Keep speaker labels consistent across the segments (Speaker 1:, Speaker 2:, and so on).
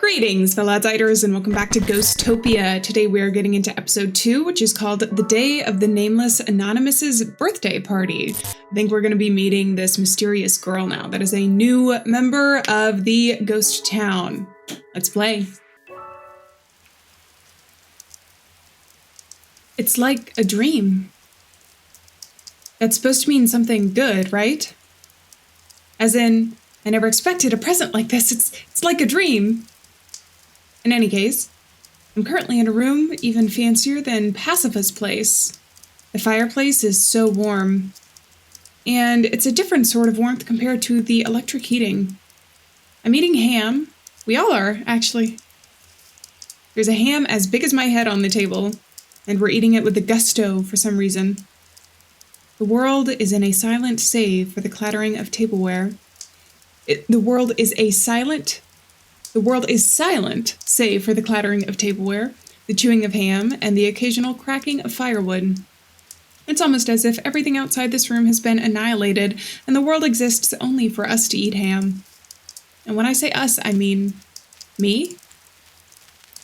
Speaker 1: Greetings, fellow outsiders, and welcome back to Ghostpia. Today we are getting into episode 2, which is called The Day of the Nameless Anonymous's Birthday Party. I think we're going to be meeting this mysterious girl now that is a new member of the ghost town. Let's play. It's like a dream. That's supposed to mean something good, right? As in, I never expected a present like this. It's like a dream. In any case, I'm currently in a room even fancier than Pacifist's place. The fireplace is so warm, and it's a different sort of warmth compared to the electric heating. I'm eating ham. We all are, actually. There's a ham as big as my head on the table, and we're eating it with the gusto for some reason. The world is in a silent save for the clattering of tableware. The world is silent, save for the clattering of tableware, the chewing of ham, and the occasional cracking of firewood. It's almost as if everything outside this room has been annihilated, and the world exists only for us to eat ham. And when I say us, I mean me,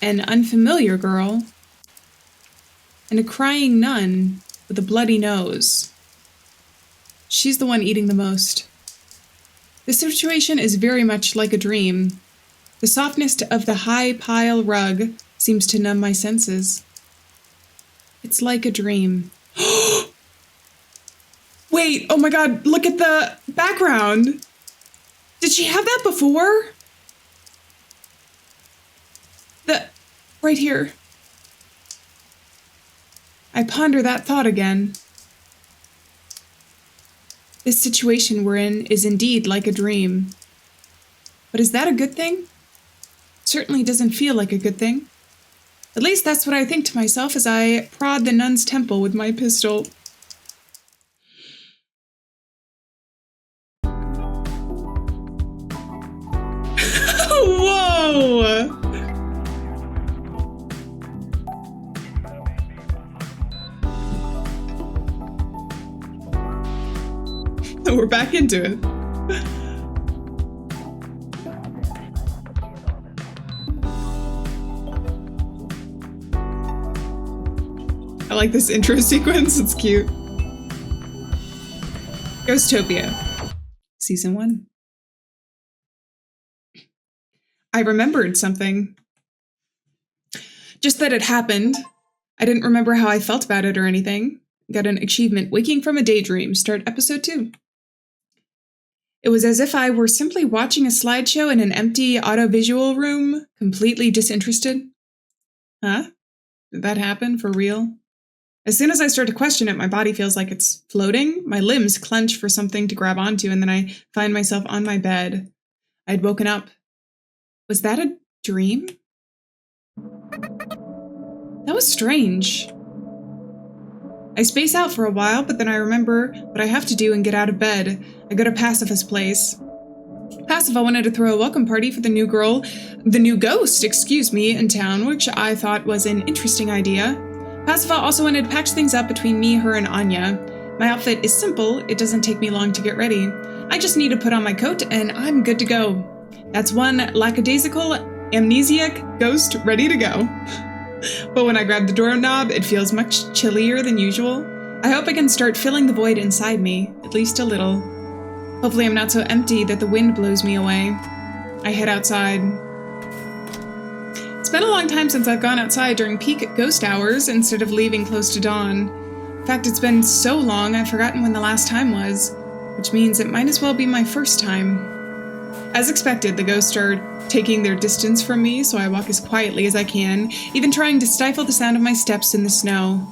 Speaker 1: an unfamiliar girl, and a crying nun with a bloody nose. She's the one eating the most. The situation is very much like a dream. The softness of the high pile rug seems to numb my senses. It's like a dream. Wait, oh my god, look at the background. Did she have that before? Right here. I ponder that thought again. This situation we're in is indeed like a dream. But is that a good thing? Certainly doesn't feel like a good thing. At least that's what I think to myself as I prod the nun's temple with my pistol. Whoa! We're back into it. I like this intro sequence, it's cute. Ghostpia, Season 1. I remembered something. Just that it happened. I didn't remember how I felt about it or anything. Got an achievement, Waking from a Daydream, start episode 2. It was as if I were simply watching a slideshow in an empty audiovisual room, completely disinterested. Huh? Did that happen for real? As soon as I start to question it, my body feels like it's floating. My limbs clench for something to grab onto, and then I find myself on my bed. I'd woken up. Was that a dream? That was strange. I space out for a while, but then I remember what I have to do and get out of bed. I go to Pacifist's place. Pacifist wanted to throw a welcome party for the new ghost, in town, which I thought was an interesting idea. Pacifist also wanted to patch things up between me, her, and Anya. My outfit is simple, it doesn't take me long to get ready. I just need to put on my coat and I'm good to go. That's one lackadaisical, amnesiac ghost ready to go. But when I grab the doorknob, it feels much chillier than usual. I hope I can start filling the void inside me, at least a little. Hopefully I'm not so empty that the wind blows me away. I head outside. It's been a long time since I've gone outside during peak ghost hours instead of leaving close to dawn. In fact, it's been so long I've forgotten when the last time was, which means it might as well be my first time. As expected, the ghosts are taking their distance from me, so I walk as quietly as I can, even trying to stifle the sound of my steps in the snow.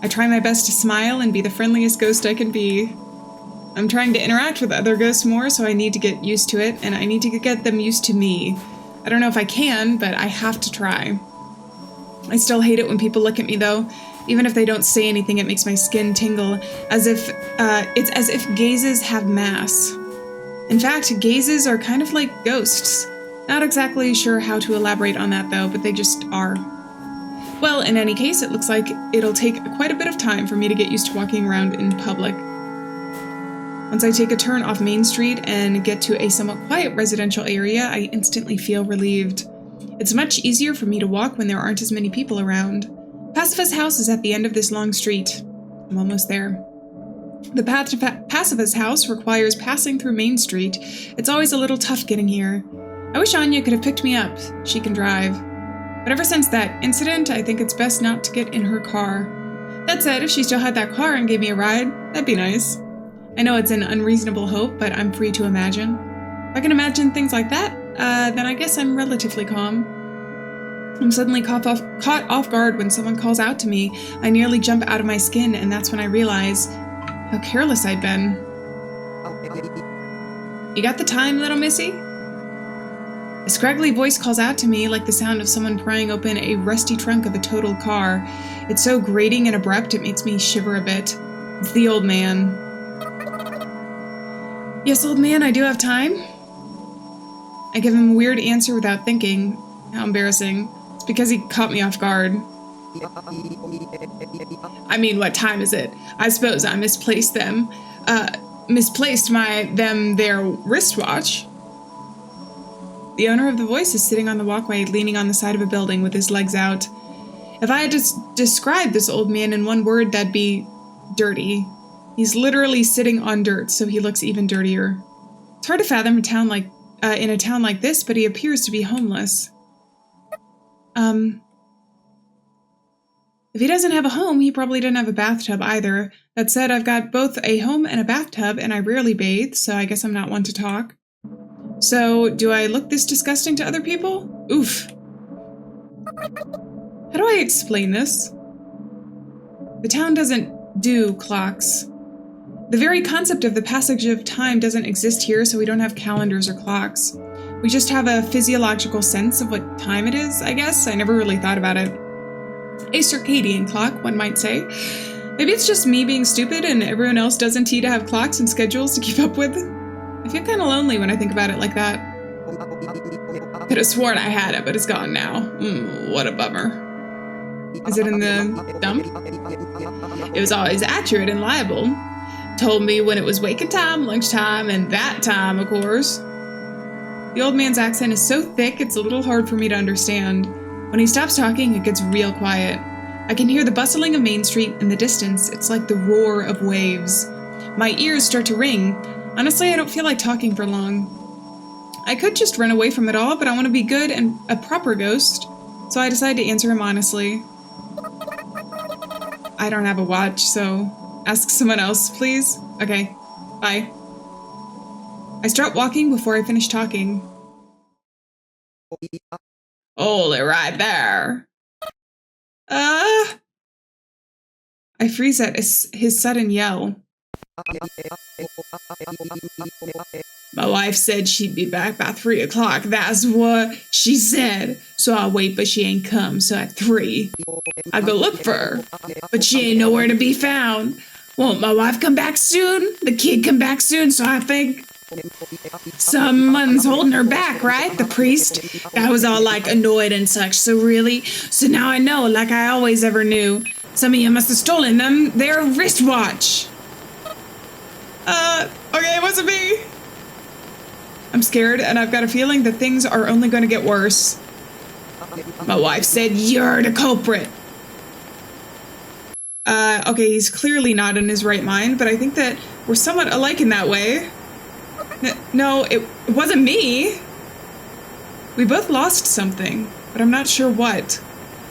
Speaker 1: I try my best to smile and be the friendliest ghost I can be. I'm trying to interact with other ghosts more, so I need to get used to it, and I need to get them used to me. I don't know if I can, but I have to try. I still hate it when people look at me, though. Even if they don't say anything, it makes my skin tingle, it's as if gazes have mass. In fact, gazes are kind of like ghosts. Not exactly sure how to elaborate on that, though, but they just are. Well, in any case, it looks like it'll take quite a bit of time for me to get used to walking around in public. Once I take a turn off Main Street and get to a somewhat quiet residential area, I instantly feel relieved. It's much easier for me to walk when there aren't as many people around. Pacifist's house is at the end of this long street. I'm almost there. The path to Pacifist's house requires passing through Main Street. It's always a little tough getting here. I wish Anya could have picked me up. She can drive. But ever since that incident, I think it's best not to get in her car. That said, if she still had that car and gave me a ride, that'd be nice. I know it's an unreasonable hope, but I'm free to imagine. If I can imagine things like that, then I guess I'm relatively calm. I'm suddenly caught off guard when someone calls out to me. I nearly jump out of my skin, and that's when I realize how careless I'd been. You got the time, little missy? A scraggly voice calls out to me like the sound of someone prying open a rusty trunk of a totaled car. It's so grating and abrupt it makes me shiver a bit. It's the old man. Yes, old man, I do have time. I give him a weird answer without thinking. How embarrassing. It's because he caught me off guard. I mean, what time is it? I suppose I misplaced their wristwatch. The owner of the voice is sitting on the walkway, leaning on the side of a building with his legs out. If I had to describe this old man in one word, that'd be dirty. He's literally sitting on dirt, so he looks even dirtier. It's hard to fathom in a town like this, but he appears to be homeless. If he doesn't have a home, he probably doesn't have a bathtub either. That said, I've got both a home and a bathtub, and I rarely bathe, so I guess I'm not one to talk. So, do I look this disgusting to other people? Oof. How do I explain this? The town doesn't do clocks. The very concept of the passage of time doesn't exist here, so we don't have calendars or clocks. We just have a physiological sense of what time it is, I guess. I never really thought about it. A circadian clock, one might say. Maybe it's just me being stupid and everyone else doesn't tend to have clocks and schedules to keep up with. I feel kind of lonely when I think about it like that. Could have sworn I had it, but it's gone now. What a bummer. Is it in the dump? It was always accurate and liable. Told me when it was waking time, lunchtime, and that time, of course. The old man's accent is so thick, it's a little hard for me to understand. When he stops talking, it gets real quiet. I can hear the bustling of Main Street in the distance. It's like the roar of waves. My ears start to ring. Honestly, I don't feel like talking for long. I could just run away from it all, but I want to be good and a proper ghost, so I decide to answer him honestly. I don't have a watch, so ask someone else, please. Okay, bye. I start walking before I finish talking. Hold it right there. I freeze at his sudden yell. My wife said she'd be back by 3 o'clock. That's what she said. So I wait, but she ain't come. So at 3, I go look for her. But she ain't nowhere to be found. Won't my wife come back soon? The kid come back soon, so I think someone's holding her back, right? The priest? That was all like annoyed and such. So really? So now I know, like I always ever knew. Some of you must have stolen their wristwatch. Okay, it wasn't me. I'm scared, and I've got a feeling that things are only going to get worse. My wife said you're the culprit. Okay, he's clearly not in his right mind, but I think that we're somewhat alike in that way. No, it wasn't me. We both lost something, but I'm not sure what.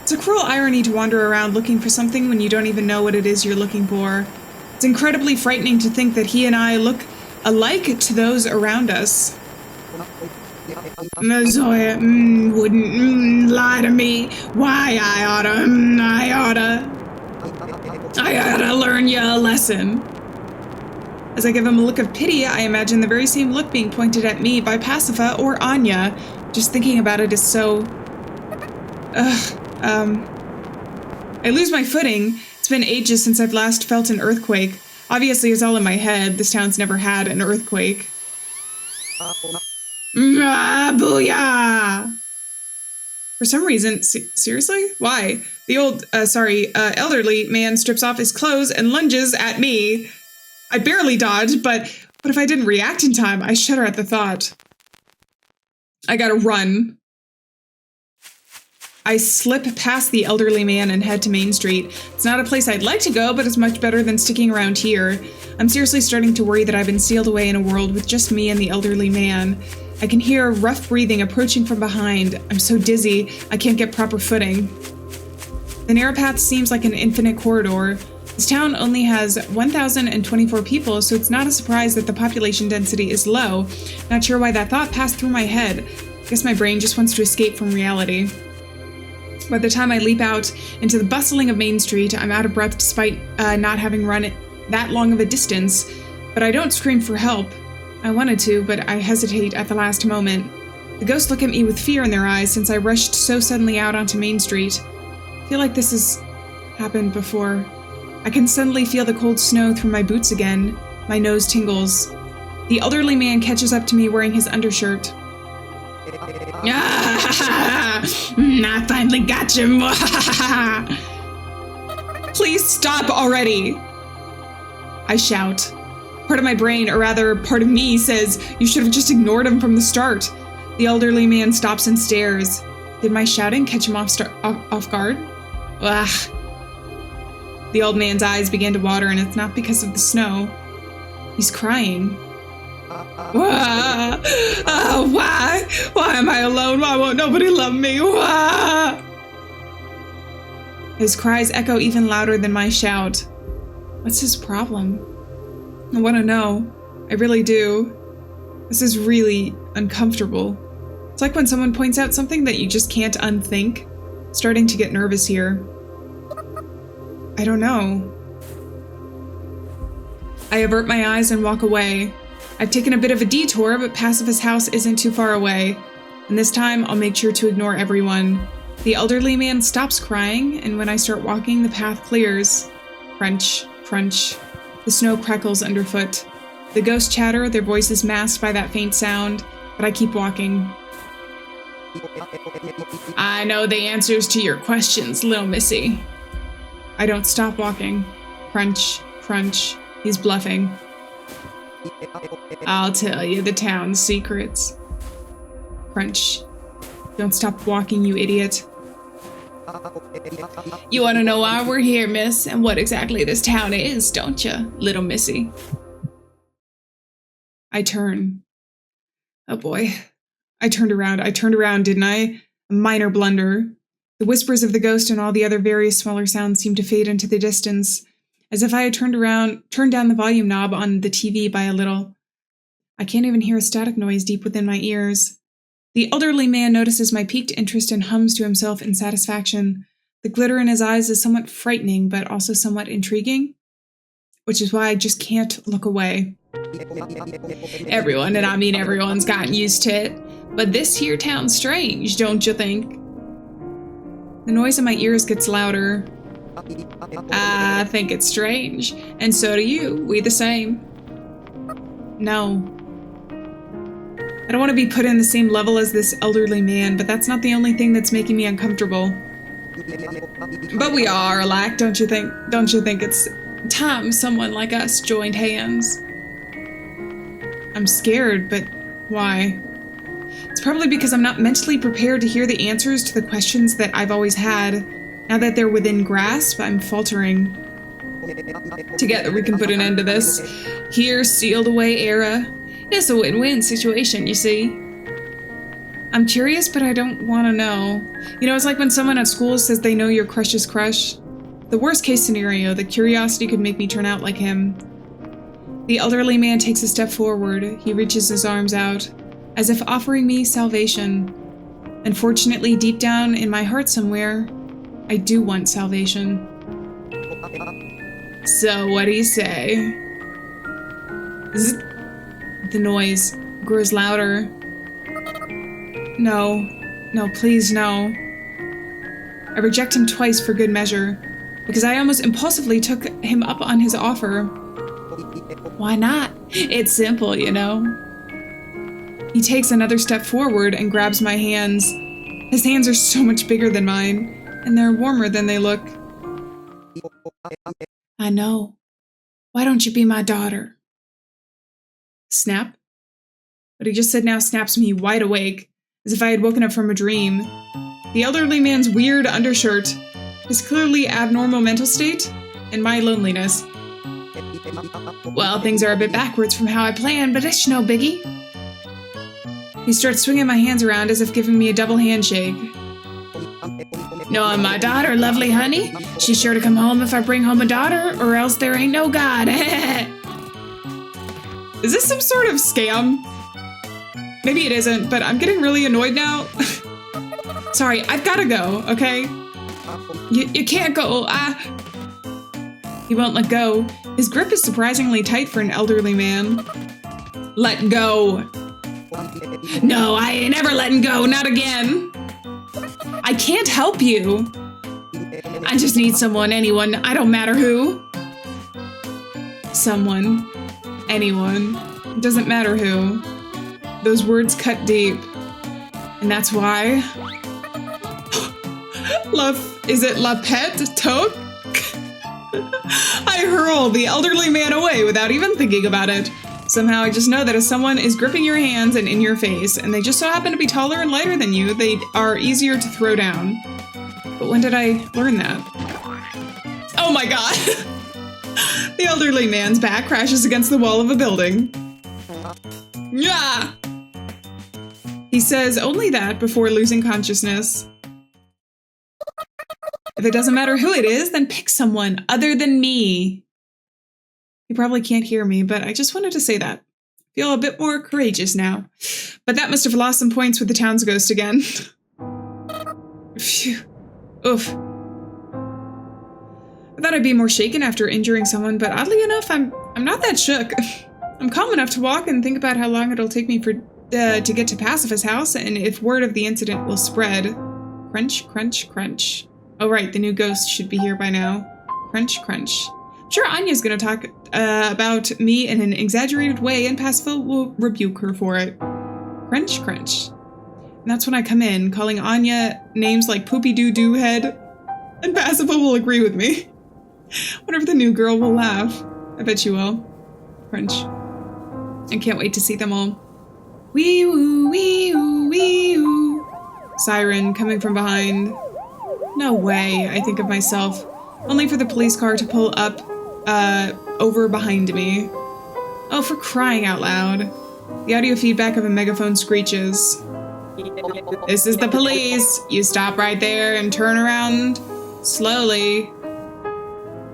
Speaker 1: It's a cruel irony to wander around looking for something when you don't even know what it is you're looking for. It's incredibly frightening to think that he and I look alike to those around us. Zoya wouldn't lie to me. Why I oughta learn you a lesson. As I give him a look of pity, I imagine the very same look being pointed at me by Pacifa or Anya. Just thinking about it is so... I lose my footing. It's been ages since I've last felt an earthquake. Obviously, it's all in my head. This town's never had an earthquake. Booyah! For some reason, seriously? Why? The elderly man strips off his clothes and lunges at me. I barely dodge, but what if I didn't react in time? I shudder at the thought. I gotta run. I slip past the elderly man and head to Main Street. It's not a place I'd like to go, but it's much better than sticking around here. I'm seriously starting to worry that I've been sealed away in a world with just me and the elderly man. I can hear rough breathing approaching from behind. I'm so dizzy, I can't get proper footing. The narrow path seems like an infinite corridor. This town only has 1,024 people, so it's not a surprise that the population density is low. Not sure why that thought passed through my head. Guess my brain just wants to escape from reality. By the time I leap out into the bustling of Main Street, I'm out of breath despite not having run that long of a distance. But I don't scream for help. I wanted to, but I hesitate at the last moment. The ghosts look at me with fear in their eyes since I rushed so suddenly out onto Main Street. I feel like this has happened before. I can suddenly feel the cold snow through my boots again. My nose tingles. The elderly man catches up to me wearing his undershirt. I finally got you. Please stop already. I shout. Part of my brain, or rather, part of me says, you should have just ignored him from the start. The elderly man stops and stares. Did my shouting catch him off guard? Ugh. The old man's eyes begin to water, and it's not because of the snow. He's crying. Why? Why am I alone? Why won't nobody love me? Why? His cries echo even louder than my shout. What's his problem? I want to know. I really do. This is really uncomfortable. It's like when someone points out something that you just can't unthink. Starting to get nervous here. I don't know. I avert my eyes and walk away. I've taken a bit of a detour, but Pacifist's house isn't too far away. And this time, I'll make sure to ignore everyone. The elderly man stops crying, and when I start walking, the path clears. Crunch, crunch. The snow crackles underfoot. The ghosts chatter, their voices masked by that faint sound, but I keep walking. I know the answers to your questions, little missy. I don't stop walking. Crunch, crunch. He's bluffing. I'll tell you the town's secrets. Crunch. Don't stop walking, you idiot. You want to know why we're here, miss, and what exactly this town is, don't you, little missy? I turn. Oh boy. I turned around, didn't I? A minor blunder. The whispers of the ghost and all the other various smaller sounds seemed to fade into the distance, as if I had turned down the volume knob on the TV by a little. I can't even hear a static noise deep within my ears. The elderly man notices my piqued interest and hums to himself in satisfaction. The glitter in his eyes is somewhat frightening, but also somewhat intriguing, which is why I just can't look away. Everyone, and I mean everyone's gotten used to it, but this here town's strange, don't you think? The noise in my ears gets louder. I think it's strange, and so do you. We the same. No. I don't want to be put in the same level as this elderly man, but that's not the only thing that's making me uncomfortable. But we are alike, don't you think? Don't you think it's time someone like us joined hands? I'm scared, but why? It's probably because I'm not mentally prepared to hear the answers to the questions that I've always had. Now that they're within grasp, I'm faltering. Together we can put an end to this here sealed away era. It's a win-win situation, you see. I'm curious, but I don't want to know. You know, it's like when someone at school says they know your crush's crush. The worst case scenario, the curiosity could make me turn out like him. The elderly man takes a step forward. He reaches his arms out, as if offering me salvation. Unfortunately, deep down in my heart somewhere, I do want salvation. So, what do you say? Zzz. The noise grows louder. No. No, please, no. I reject him twice for good measure, because I almost impulsively took him up on his offer. Why not? It's simple, you know. He takes another step forward and grabs my hands. His hands are so much bigger than mine, and they're warmer than they look. I know. Why don't you be my daughter? Snap? What he just said now snaps me wide awake, as if I had woken up from a dream. the elderly man's weird undershirt, his clearly abnormal mental state, and my loneliness. Well, things are a bit backwards from how I planned, but it's no biggie. He starts swinging my hands around as if giving me a double handshake. Knowing my daughter, lovely honey, she's sure to come home if I bring home a daughter, or else there ain't no God. Is this some sort of scam? Maybe it isn't, but I'm getting really annoyed now. Sorry, I've gotta go, okay? You can't go, He won't let go. His grip is surprisingly tight for an elderly man. Let go. No, I ain't ever letting go, not again. I can't help you. I just need someone, anyone, I don't matter who. Someone, anyone, it doesn't matter who. Those words cut deep. And that's why... Is it La Pet Toque? I hurl the elderly man away without even thinking about it. Somehow I just know that if someone is gripping your hands and in your face, and they just so happen to be taller and lighter than you, they are easier to throw down. But when did I learn that? Oh my god! The elderly man's back crashes against the wall of a building. Yeah! He says only that before losing consciousness. If it doesn't matter who it is, then pick someone other than me. You probably can't hear me, but I just wanted to say that. Feel a bit more courageous now. But that must have lost some points with the town's ghost again. Phew. Oof. I thought I'd be more shaken after injuring someone, but oddly enough, I'm not that shook. I'm calm enough to walk and think about how long it'll take me to get to Pacifist's house, and if word of the incident will spread. Crunch, crunch, crunch. Oh right, the new ghost should be here by now. Crunch, crunch. I'm sure Anya's gonna talk about me in an exaggerated way, and Pacifist will rebuke her for it. Crunch, crunch. And that's when I come in, calling Anya names like Poopy Doo Doo Head, and Pacifist will agree with me. Wonder if the new girl will laugh. I bet you will. Crunch. I can't wait to see them all. Wee-oo, wee-oo, wee-oo. Siren coming from behind. No way, I think of myself. Only for the police car to pull up, over behind me. Oh, for crying out loud. The audio feedback of a megaphone screeches. This is the police. You stop right there and turn around slowly.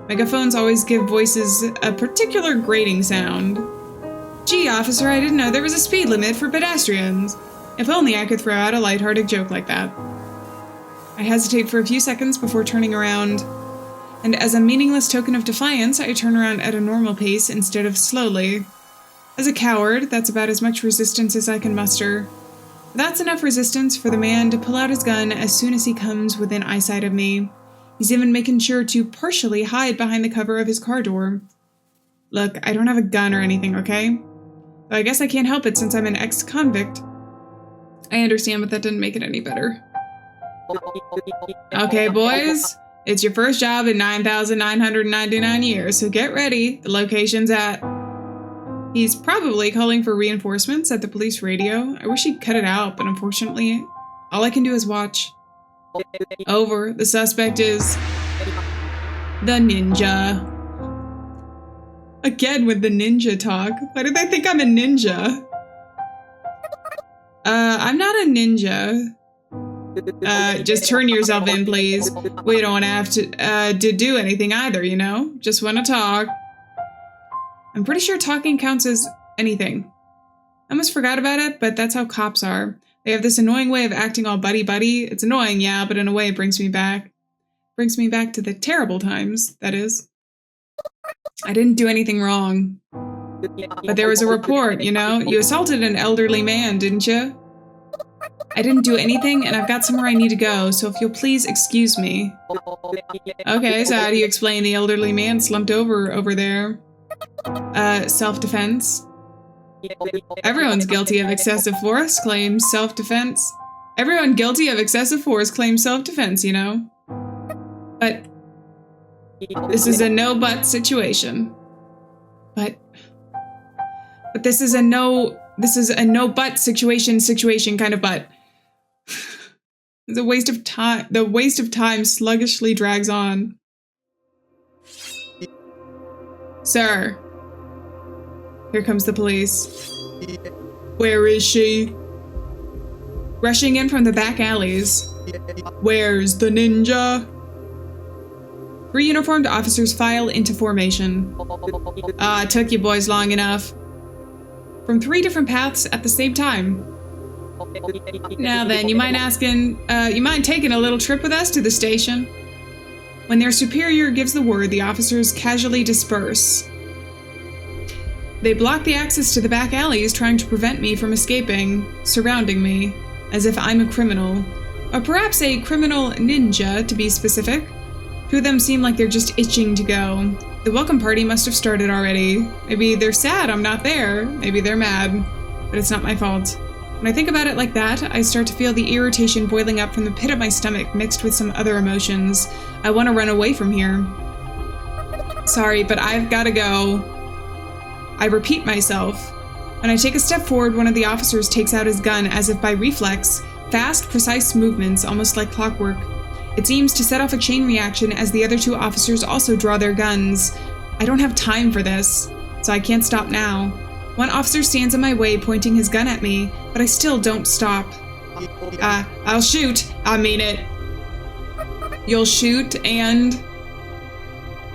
Speaker 1: Megaphones always give voices a particular grating sound. Gee, officer, I didn't know there was a speed limit for pedestrians. If only I could throw out a lighthearted joke like that. I hesitate for a few seconds before turning around, and as a meaningless token of defiance, I turn around at a normal pace instead of slowly. As a coward, that's about as much resistance as I can muster. That's enough resistance for the man to pull out his gun as soon as he comes within eyesight of me. He's even making sure to partially hide behind the cover of his car door. Look, I don't have a gun or anything, okay? Though I guess I can't help it since I'm an ex-convict. I understand, but that didn't make it any better. Okay, boys. It's your first job in 9,999 years, so get ready. The location's at... He's probably calling for reinforcements at the police radio. I wish he'd cut it out, but unfortunately, all I can do is watch. Over. The suspect is... the ninja. Again with the ninja talk. Why do they think I'm a ninja? I'm not a ninja. Just turn yourself in, please. We don't have to do anything either, you know? Just want to talk. I'm pretty sure talking counts as anything. I almost forgot about it, but that's how cops are. They have this annoying way of acting all buddy-buddy. It's annoying, yeah, but in a way it brings me back. Brings me back to the terrible times, that is. I didn't do anything wrong. But there was a report, you know? You assaulted an elderly man, didn't you? I didn't do anything, and I've got somewhere I need to go, so if you'll please excuse me. Okay, so how do you explain the elderly man slumped over there? Self-defense. Everyone's guilty of excessive force claims self-defense. Everyone guilty of excessive force claims self-defense, you know? But this is a no-but situation. But this is a no-but situation kind of but. The waste of time sluggishly drags on. Sir. Here comes the police. Where is she? Rushing in from the back alleys. Where's the ninja? 3 uniformed officers file into formation. Ah, took you boys long enough. From 3 different paths at the same time. Now then, you mind taking a little trip with us to the station? When their superior gives the word, the officers casually disperse. They block the access to the back alleys, trying to prevent me from escaping, surrounding me, as if I'm a criminal. Or perhaps a criminal ninja, to be specific. 2 of them seem like they're just itching to go. The welcome party must have started already. Maybe they're sad I'm not there. Maybe they're mad. But it's not my fault. When I think about it like that, I start to feel the irritation boiling up from the pit of my stomach mixed with some other emotions. I want to run away from here. Sorry, but I've got to go. I repeat myself. When I take a step forward, one of the officers takes out his gun as if by reflex. Fast, precise movements, almost like clockwork. It seems to set off a chain reaction as the other 2 officers also draw their guns. I don't have time for this, so I can't stop now. One officer stands in my way, pointing his gun at me, but I still don't stop. I'll shoot. I mean it. You'll shoot and...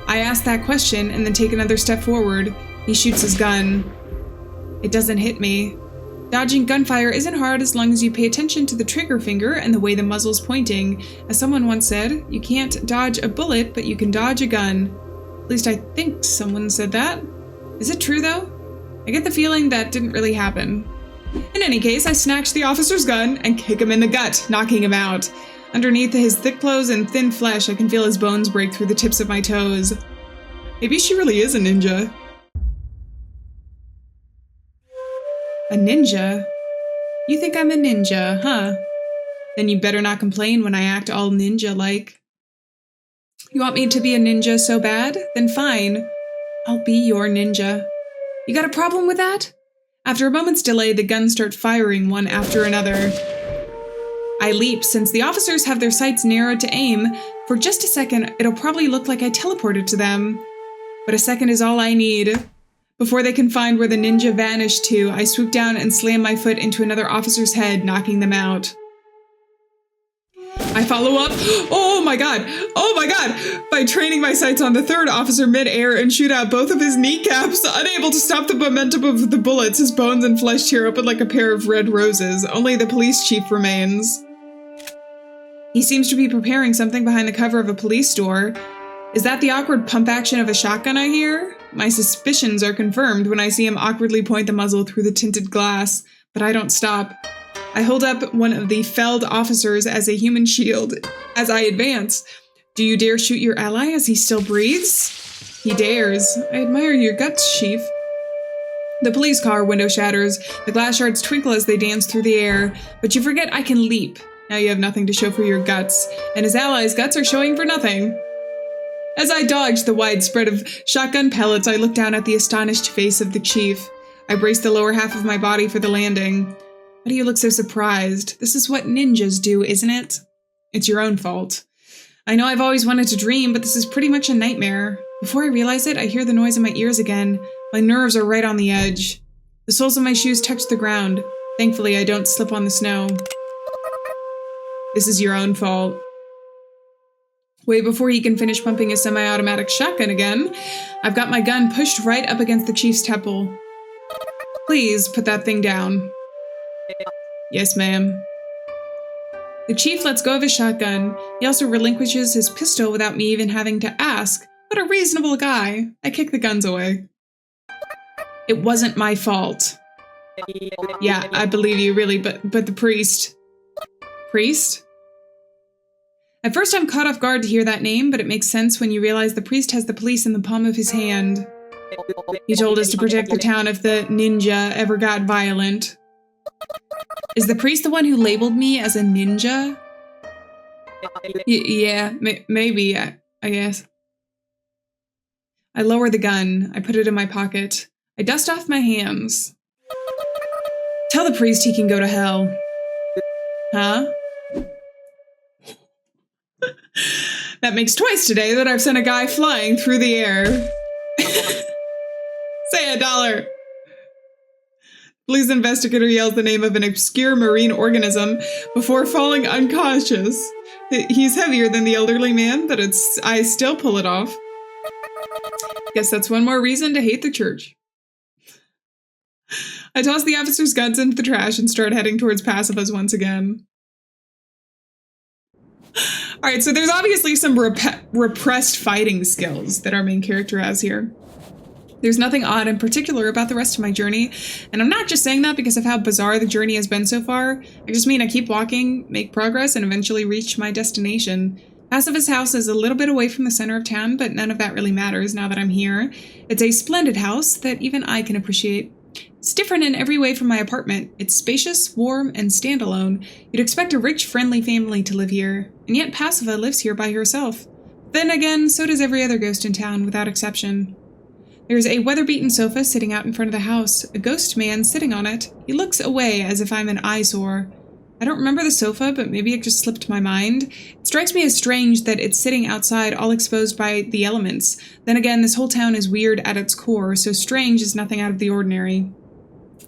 Speaker 1: I ask that question and then take another step forward. He shoots his gun. It doesn't hit me. Dodging gunfire isn't hard as long as you pay attention to the trigger finger and the way the muzzle's pointing. As someone once said, you can't dodge a bullet, but you can dodge a gun. At least I think someone said that. Is it true, though? I get the feeling that didn't really happen. In any case, I snatch the officer's gun and kick him in the gut, knocking him out. Underneath his thick clothes and thin flesh, I can feel his bones break through the tips of my toes. Maybe she really is a ninja. A ninja? You think I'm a ninja, huh? Then you better not complain when I act all ninja-like. You want me to be a ninja so bad? Then fine. I'll be your ninja. You got a problem with that? After a moment's delay, the guns start firing one after another. I leap. Since the officers have their sights narrowed to aim, for just a second, it'll probably look like I teleported to them. But a second is all I need. Before they can find where the ninja vanished to, I swoop down and slam my foot into another officer's head, knocking them out. I follow up, oh my god, by training my sights on the 3rd officer mid-air and shoot out both of his kneecaps. Unable to stop the momentum of the bullets, his bones and flesh tear open like a pair of red roses. Only the police chief remains. He seems to be preparing something behind the cover of a police door. Is that the awkward pump action of a shotgun I hear? My suspicions are confirmed when I see him awkwardly point the muzzle through the tinted glass, but I don't stop. I hold up one of the felled officers as a human shield as I advance. Do you dare shoot your ally as he still breathes? He dares. I admire your guts, Chief. The police car window shatters. The glass shards twinkle as they dance through the air. But you forget I can leap. Now you have nothing to show for your guts, and his allies' guts are showing for nothing. As I dodge the wide spread of shotgun pellets, I look down at the astonished face of the chief. I brace the lower half of my body for the landing. Why do you look so surprised? This is what ninjas do, isn't it? It's your own fault. I know I've always wanted to dream, but this is pretty much a nightmare. Before I realize it, I hear the noise in my ears again. My nerves are right on the edge. The soles of my shoes touch the ground. Thankfully, I don't slip on the snow. This is your own fault. Way before he can finish pumping his semi-automatic shotgun again, I've got my gun pushed right up against the chief's temple. Please put that thing down. Yes, ma'am. The chief lets go of his shotgun. He also relinquishes his pistol without me even having to ask. What a reasonable guy. I kick the guns away. It wasn't my fault. Yeah, I believe you, really, but the priest. Priest? At first I'm caught off guard to hear that name, but it makes sense when you realize the priest has the police in the palm of his hand. He told us to protect the town if the ninja ever got violent. Is the priest the one who labeled me as a ninja? Yeah, maybe, I guess. I lower the gun. I put it in my pocket. I dust off my hands. Tell the priest he can go to hell. Huh? That makes twice today that I've sent a guy flying through the air. Say $1. Police investigator yells the name of an obscure marine organism before falling unconscious. He's heavier than the elderly man, but I still pull it off. Guess that's one more reason to hate the church. I toss the officer's guns into the trash and start heading towards Pacifist once again. Alright, so there's obviously some repressed fighting skills that our main character has here. There's nothing odd in particular about the rest of my journey, and I'm not just saying that because of how bizarre the journey has been so far. I just mean I keep walking, make progress, and eventually reach my destination. Pacifist's house is a little bit away from the center of town, but none of that really matters now that I'm here. It's a splendid house that even I can appreciate. It's different in every way from my apartment. It's spacious, warm, and standalone. You'd expect a rich, friendly family to live here, and yet Pacifist lives here by herself. Then again, so does every other ghost in town, without exception. There's a weather-beaten sofa sitting out in front of the house, a ghost man sitting on it. He looks away as if I'm an eyesore. I don't remember the sofa, but maybe it just slipped my mind. It strikes me as strange that it's sitting outside, all exposed by the elements. Then again, this whole town is weird at its core, so strange is nothing out of the ordinary.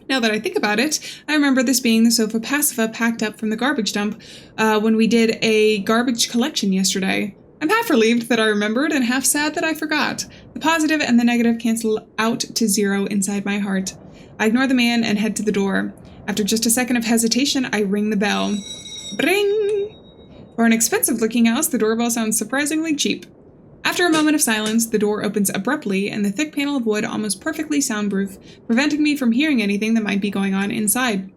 Speaker 1: Now that I think about it, I remember this being the sofa Pacifist packed up from the garbage dump when we did a garbage collection yesterday. I'm half relieved that I remembered and half sad that I forgot. The positive and the negative cancel out to 0 inside my heart. I ignore the man and head to the door. After just a second of hesitation, I ring the bell. Bring! For an expensive-looking house, the doorbell sounds surprisingly cheap. After a moment of silence, the door opens abruptly, and the thick panel of wood almost perfectly soundproof, preventing me from hearing anything that might be going on inside.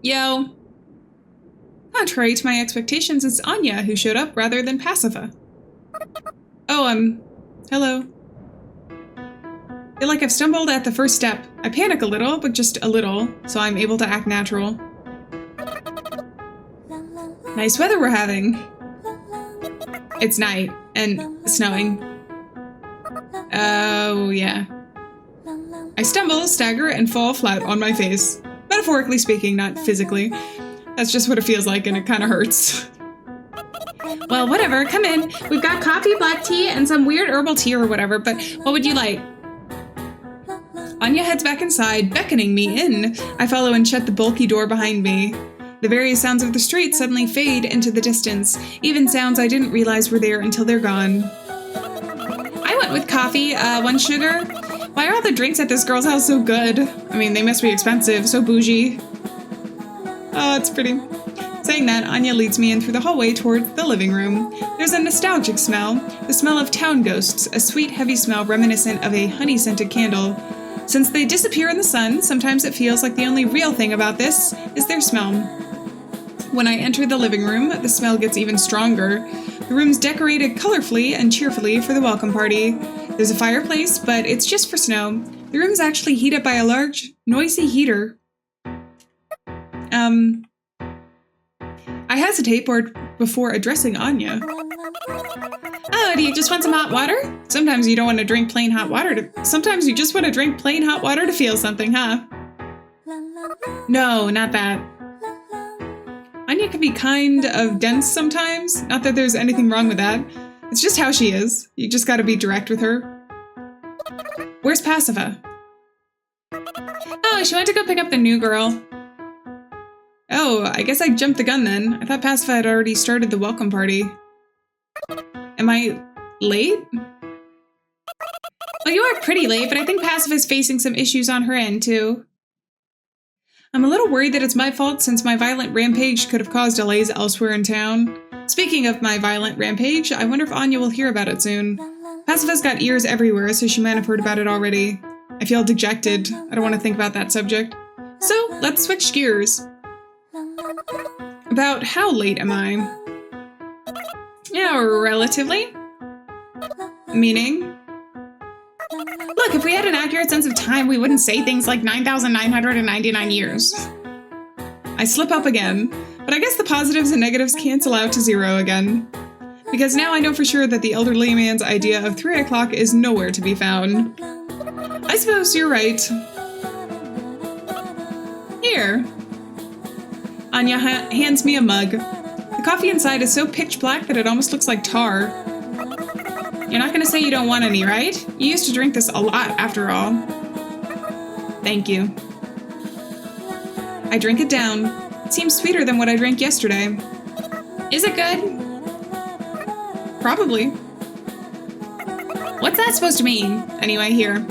Speaker 1: Yo. Contrary to my expectations, it's Anya who showed up rather than Pacifist. Oh, hello. I feel like I've stumbled at the first step. I panic a little, but just a little, so I'm able to act natural. Nice weather we're having. It's night, and snowing. Oh, yeah. I stumble, stagger, and fall flat on my face. Metaphorically speaking, not physically. That's just what it feels like, and it kind of hurts. Well, whatever, come in. We've got coffee, black tea, and some weird herbal tea or whatever, but what would you like? Anya heads back inside, beckoning me in. I follow and shut the bulky door behind me. The various sounds of the street suddenly fade into the distance, even sounds I didn't realize were there until they're gone. I went with coffee, 1 sugar. Why are all the drinks at this girl's house so good? I mean, they must be expensive, so bougie. Oh, it's pretty. Saying that, Anya leads me in through the hallway toward the living room. There's a nostalgic smell, the smell of town ghosts, a sweet, heavy smell reminiscent of a honey-scented candle. Since they disappear in the sun, sometimes it feels like the only real thing about this is their smell. When I enter the living room, the smell gets even stronger. The room's decorated colorfully and cheerfully for the welcome party. There's a fireplace, but it's just for snow. The room's actually heated by a large, noisy heater. I hesitate before addressing Anya. Oh, do you just want some hot water? Sometimes you don't want to drink plain hot water sometimes you just want to drink plain hot water to feel something, huh? No, not that. Anya can be kind of dense sometimes. Not that there's anything wrong with that. It's just how she is. You just gotta be direct with her. Where's Pacifist? Oh, she went to go pick up the new girl. Oh, I guess I jumped the gun then. I thought Pacifist had already started the welcome party. Am I late? Well, you are pretty late, but I think Pacifist is facing some issues on her end, too. I'm a little worried that it's my fault since my violent rampage could have caused delays elsewhere in town. Speaking of my violent rampage, I wonder if Anya will hear about it soon. Pacifist's got ears everywhere, so she might have heard about it already. I feel dejected. I don't want to think about that subject. So, let's switch gears. About how late am I? Yeah, relatively. Meaning? Look, if we had an accurate sense of time, we wouldn't say things like 9,999 years. I slip up again, but I guess the positives and negatives cancel out to 0 again. Because now I know for sure that the elderly man's idea of 3 o'clock is nowhere to be found. I suppose you're right. Here. Anya hands me a mug. The coffee inside is so pitch black that it almost looks like tar. You're not gonna say you don't want any, right? You used to drink this a lot, after all. Thank you. I drink it down. It seems sweeter than what I drank yesterday. Is it good? Probably. What's that supposed to mean? Anyway, here.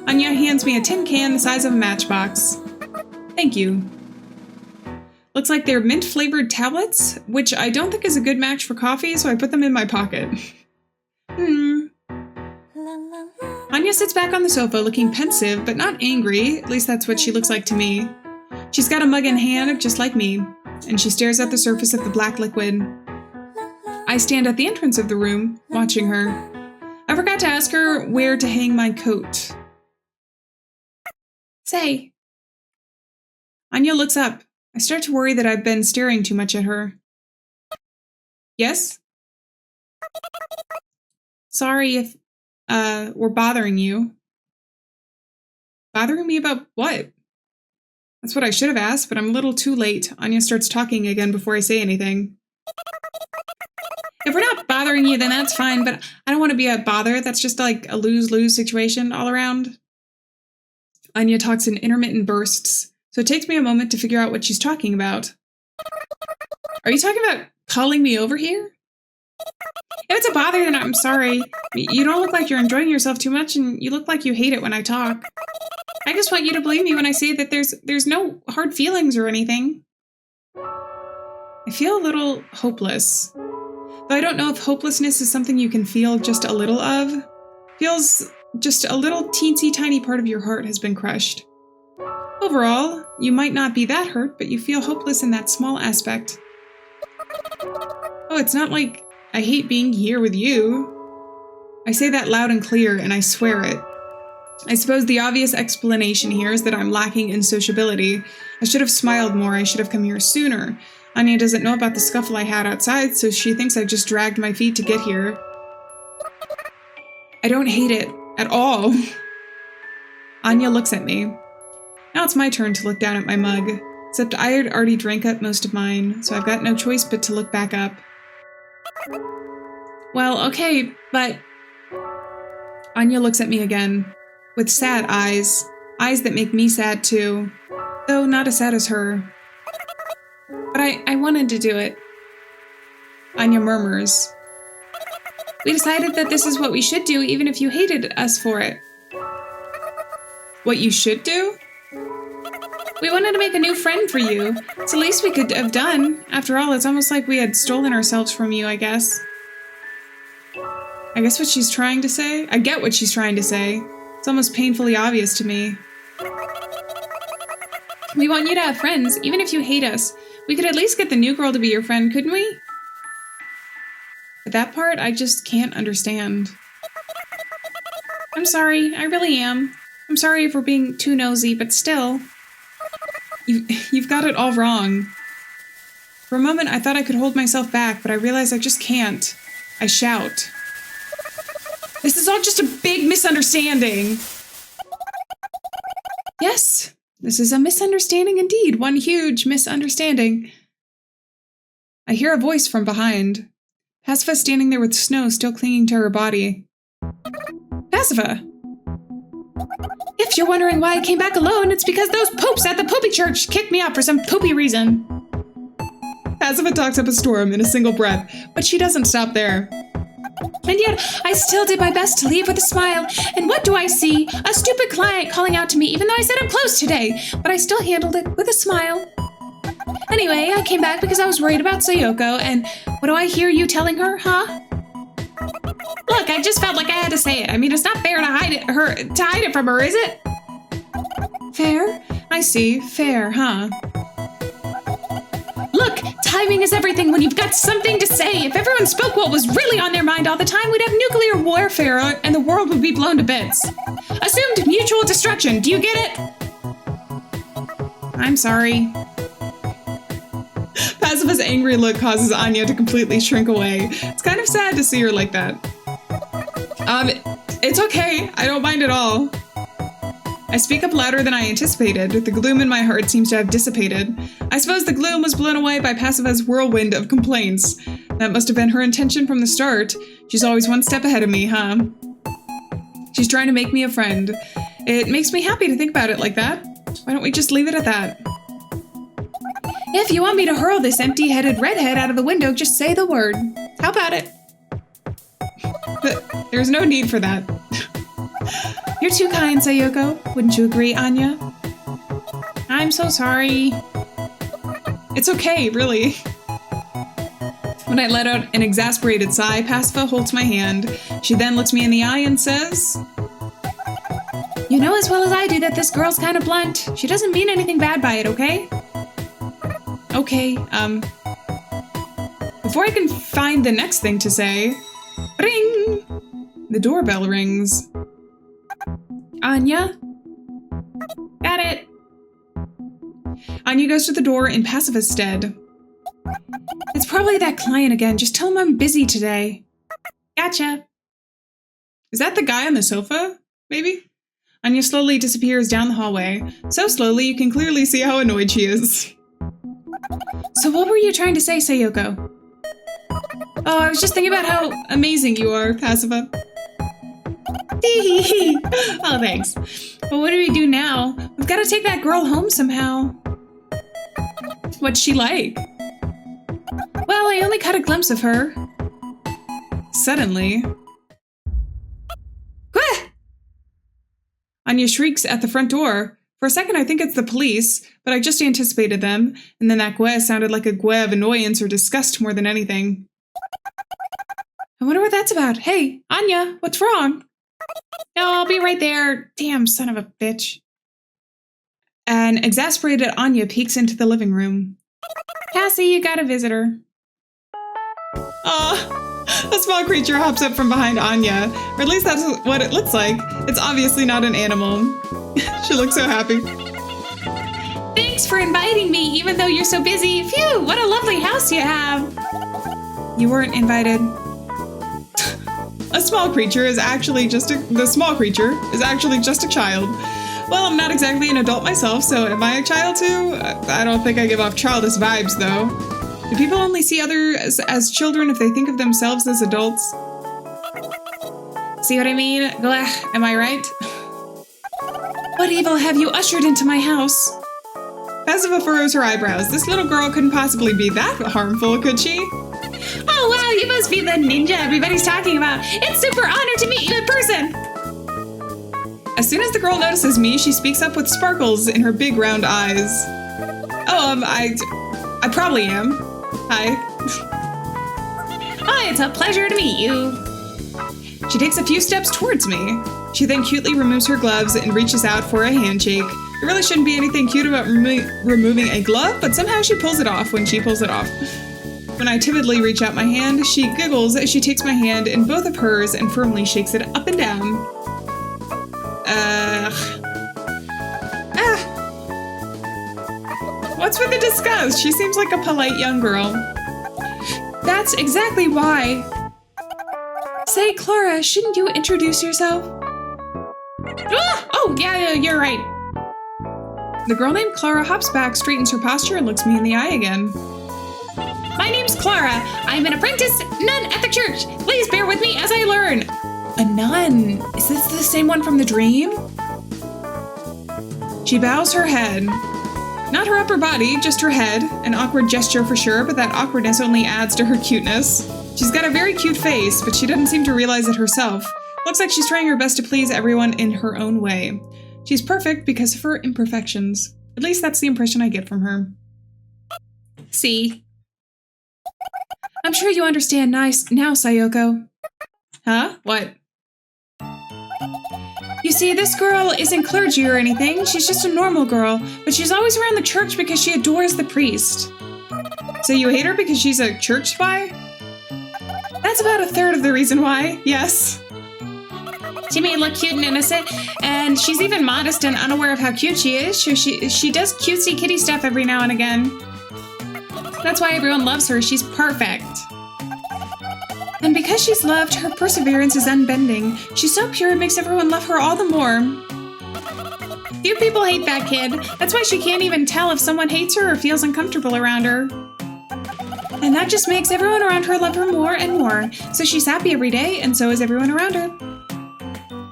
Speaker 1: Anya hands me a tin can the size of a matchbox. Thank you. Looks like they're mint-flavored tablets, which I don't think is a good match for coffee, so I put them in my pocket. Anya sits back on the sofa looking pensive, but not angry. At least that's what she looks like to me. She's got a mug in hand, just like me, and she stares at the surface of the black liquid. I stand at the entrance of the room, watching her. I forgot to ask her where to hang my coat. Say. Anya looks up. I start to worry that I've been staring too much at her. Yes? Sorry if, we're bothering you. Bothering me about what? That's what I should have asked, but I'm a little too late. Anya starts talking again before I say anything. If we're not bothering you, then that's fine, but I don't want to be a bother. That's just like a lose-lose situation all around. Anya talks in intermittent bursts, so it takes me a moment to figure out what she's talking about. Are you talking about calling me over here? If it's a bother, then I'm sorry. You don't look like you're enjoying yourself too much, and you look like you hate it when I talk. I just want you to believe me when I say that there's no hard feelings or anything. I feel a little hopeless. Though I don't know if hopelessness is something you can feel just a little of. Feels just a little teensy tiny part of your heart has been crushed. Overall, you might not be that hurt, but you feel hopeless in that small aspect. Oh, it's not like I hate being here with you. I say that loud and clear, and I swear it. I suppose the obvious explanation here is that I'm lacking in sociability. I should have smiled more. I should have come here sooner. Anya doesn't know about the scuffle I had outside, so she thinks I just dragged my feet to get here. I don't hate it at all. Anya looks at me. Now it's my turn to look down at my mug, except I had already drank up most of mine, so I've got no choice but to look back up. Well, okay, but... Anya looks at me again, with sad eyes that make me sad too, though not as sad as her. But I wanted to do it. Anya murmurs. We decided that this is what we should do, even if you hated us for it. What you should do? We wanted to make a new friend for you. It's the least we could have done. After all, it's almost like we had stolen ourselves from you, I guess. I guess what she's trying to say? I get what she's trying to say. It's almost painfully obvious to me. We want you to have friends, even if you hate us. We could at least get the new girl to be your friend, couldn't we? But that part, I just can't understand. I'm sorry, I really am. I'm sorry if we're being too nosy, but still. You've got it all wrong. For a moment, I thought I could hold myself back, but I realized I just can't. I shout. This is all just a big misunderstanding. Yes, this is a misunderstanding indeed. One huge misunderstanding. I hear a voice from behind. Pacifa standing there with snow still clinging to her body. Pacifa! If you're wondering why I came back alone, it's because those popes at the poopy church kicked me out for some poopy reason. Pacifa talks up a storm in a single breath, but she doesn't stop there. And yet, I still did my best to leave with a smile, and what do I see? A stupid client calling out to me even though I said I'm closed today, but I still handled it with a smile. Anyway, I came back because I was worried about Sayoko, and what do I hear you telling her, huh? Look, I just felt like I had to say it. I mean, it's not fair to hide it from her, is it? Fair? I see. Fair, huh? Look, timing is everything when you've got something to say. If everyone spoke what was really on their mind all the time, we'd have nuclear warfare and the world would be blown to bits. Assumed mutual destruction. Do you get it? I'm sorry. Pacifa's angry look causes Anya to completely shrink away. It's kind of sad to see her like that. It's okay. I don't mind at all. I speak up louder than I anticipated. The gloom in my heart seems to have dissipated. I suppose the gloom was blown away by Pacifist's whirlwind of complaints. That must have been her intention from the start. She's always one step ahead of me, huh? She's trying to make me a friend. It makes me happy to think about it like that. Why don't we just leave it at that? If you want me to hurl this empty-headed redhead out of the window, just say the word. How about it? But there's no need for that. You're too kind, Sayoko. Wouldn't you agree, Anya? I'm so sorry. It's okay, really. When I let out an exasperated sigh, Pacifist holds my hand. She then looks me in the eye and says, You know as well as I do that this girl's kind of blunt. She doesn't mean anything bad by it, okay? Okay, Before I can find the next thing to say, ring! The doorbell rings. Anya? Got it. Anya goes to the door in Pacifist's stead. It's probably that client again. Just tell him I'm busy today. Gotcha. Is that the guy on the sofa? Maybe? Anya slowly disappears down the hallway. So slowly you can clearly see how annoyed she is. So what were you trying to say, Sayoko? Oh, I was just thinking about how amazing you are, Pacifist. Oh, thanks. But what do we do now? We've got to take that girl home somehow. What's she like? Well, I only caught a glimpse of her. Suddenly... Gwah! Anya shrieks at the front door. For a second, I think it's the police, but I just anticipated them, and then that gwah sounded like a gwah of annoyance or disgust more than anything. I wonder what that's about. Hey, Anya, what's wrong? No, I'll be right there. Damn, son of a bitch. An exasperated Anya peeks into the living room. Cassie, you got a visitor. A small creature hops up from behind Anya, or at least that's what it looks like. It's obviously not an animal. She looks so happy. Thanks for inviting me, even though you're so busy. Phew, what a lovely house you have. You weren't invited. The small creature is actually just a child. Well, I'm not exactly an adult myself, so am I a child too? I don't think I give off childish vibes, though. Do people only see others as children if they think of themselves as adults? See what I mean? Glah, am I right? What evil have you ushered into my house? Pacifist furrows her eyebrows. This little girl couldn't possibly be that harmful, could she? Oh wow, you must be the ninja everybody's talking about. It's super honored to meet you in person. As soon as the girl notices me, she speaks up with sparkles in her big round eyes. Oh, I probably am. Hi. Hi, it's a pleasure to meet you. She takes a few steps towards me. She then cutely removes her gloves and reaches out for a handshake. There really shouldn't be anything cute about removing a glove, but somehow she pulls it off when she pulls it off. When I timidly reach out my hand, she giggles as she takes my hand in both of hers and firmly shakes it up and down. What's with the disgust? She seems like a polite young girl. That's exactly why. Say, Clara, shouldn't you introduce yourself? Oh, yeah, you're right. The girl named Clara hops back, straightens her posture, and looks me in the eye again. My name's Clara. I'm an apprentice nun at the church. Please bear with me as I learn. A nun? Is this the same one from the dream? She bows her head. Not her upper body, just her head. An awkward gesture for sure, but that awkwardness only adds to her cuteness. She's got a very cute face, but she doesn't seem to realize it herself. Looks like she's trying her best to please everyone in her own way. She's perfect because of her imperfections. At least that's the impression I get from her. See? I'm sure you understand now, Sayoko. Huh? What? You see, this girl isn't clergy or anything. She's just a normal girl, but she's always around the church because she adores the priest. So you hate her because she's a church spy? That's about a third of the reason why, yes. She may look cute and innocent, and she's even modest and unaware of how cute she is. She does cutesy kitty stuff every now and again. That's why everyone loves her. She's perfect. And because she's loved, her perseverance is unbending. She's so pure it makes everyone love her all the more. Few people hate that kid. That's why she can't even tell if someone hates her or feels uncomfortable around her. And that just makes everyone around her love her more and more. So she's happy every day, and so is everyone around her.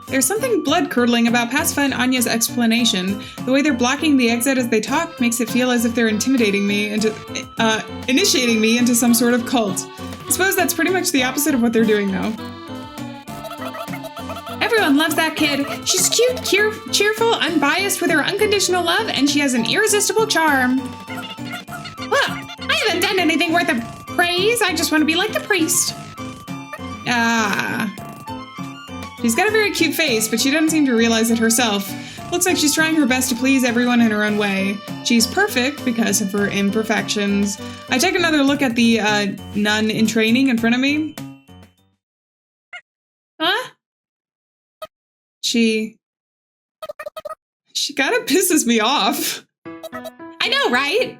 Speaker 1: There's something blood-curdling about Pacifa and Anya's explanation. The way they're blocking the exit as they talk makes it feel as if they're initiating me into some sort of cult. I suppose that's pretty much the opposite of what they're doing, though. Everyone loves that kid. She's cute, cheerful, unbiased with her unconditional love, and she has an irresistible charm. Well, I haven't done anything worth of praise. I just want to be like the priest. She's got a very cute face, but she doesn't seem to realize it herself. Looks like she's trying her best to please everyone in her own way. She's perfect because of her imperfections. I take another look at the nun in training in front of me. Huh? She kind of pisses me off. I know, right?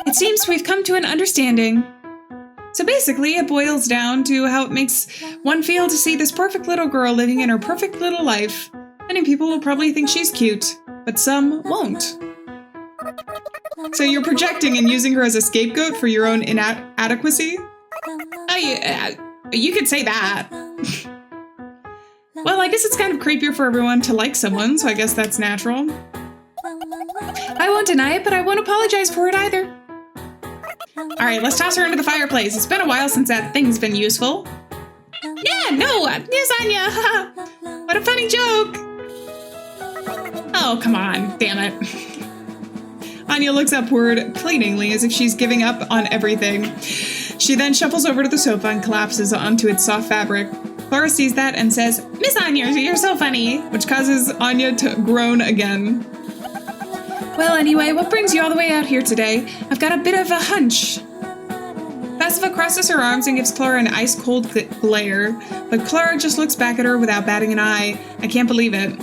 Speaker 1: It seems we've come to an understanding. So basically, it boils down to how it makes one feel to see this perfect little girl living in her perfect little life. Many people will probably think she's cute, but some won't. So you're projecting and using her as a scapegoat for your own inadequacy? You could say that. Well, I guess it's kind of creepier for everyone to like someone, so I guess that's natural. I won't deny it, but I won't apologize for it either. Alright, let's toss her into the fireplace. It's been a while since that thing's been useful. Yeah, no, yes, Anya. What a funny joke. Oh, come on, damn it. Anya looks upward pleadingly as if she's giving up on everything. She then shuffles over to the sofa and collapses onto its soft fabric. Clara sees that and says, Miss Anya, you're so funny, which causes Anya to groan again. Well, anyway, what brings you all the way out here today? I've got a bit of a hunch. Pacifa crosses her arms and gives Clara an ice-cold glare, but Clara just looks back at her without batting an eye. I can't believe it.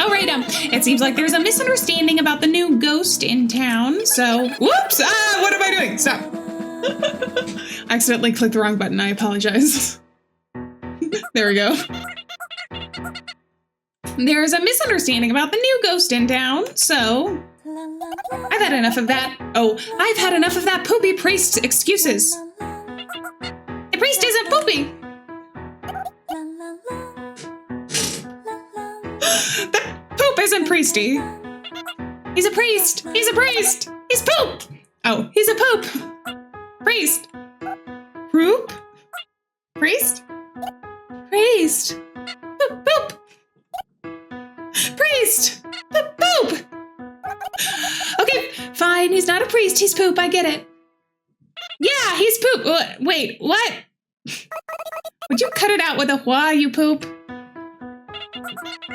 Speaker 1: All right, it seems like there's a misunderstanding about the new ghost in town, so... Whoops! What am I doing? Stop. I accidentally clicked the wrong button. I apologize. There we go. There's a misunderstanding about the new ghost in town, so... I've had enough of that. Oh, I've had enough of that poopy priest's excuses. The priest isn't poopy. That poop isn't priesty. He's a priest. He's a priest. He's poop. Oh, he's a poop. Priest. Poop? Priest? Priest. Poop, poop. Priest! Poop! Okay, fine, he's not a priest, he's poop, I get it. Yeah, he's poop. Wait, what? Would you cut it out with a wah, you poop?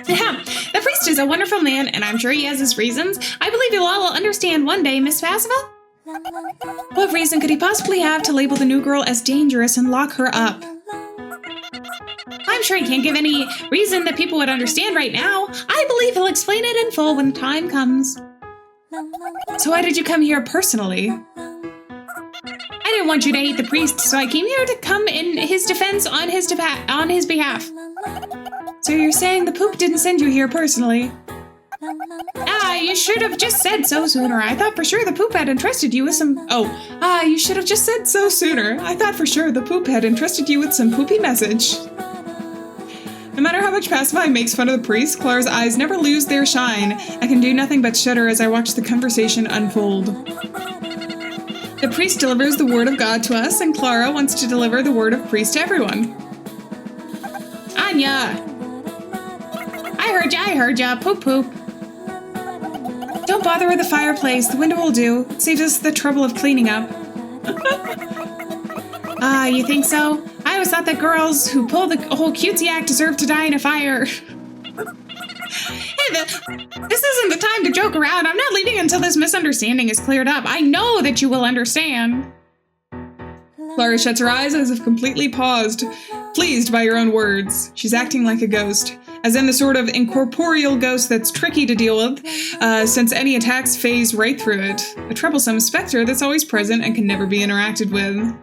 Speaker 1: Yeah, the priest is a wonderful man, and I'm sure he has his reasons. I believe you'll all understand one day, Miss Pacifa. What reason could he possibly have to label the new girl as dangerous and lock her up? I'm sure he can't give any reason that people would understand right now. I believe he'll explain it in full when the time comes. So why did you come here personally? I didn't want you to hate the priest, so I came here to come in his defense on his behalf. So you're saying the poop didn't send you here personally? You should have just said so sooner. I thought for sure the poop had entrusted you with some... you should have just said so sooner. I thought for sure the poop had entrusted you with some poopy message. No matter how much Pacifa makes fun of the priest, Clara's eyes never lose their shine. I can do nothing but shudder as I watch the conversation unfold. The priest delivers the word of God to us, and Clara wants to deliver the word of priest to everyone. Anya! I heard ya, poop poop. Don't bother with the fireplace, the window will do. It saves us the trouble of cleaning up. You think so? I always thought that girls who pull the whole cutesy act deserve to die in a fire. Hey, this isn't the time to joke around. I'm not leaving until this misunderstanding is cleared up. I know that you will understand. Clara shuts her eyes as if completely paused, pleased by her own words. She's acting like a ghost, as in the sort of incorporeal ghost that's tricky to deal with, since any attacks phase right through it. A troublesome specter that's always present and can never be interacted with.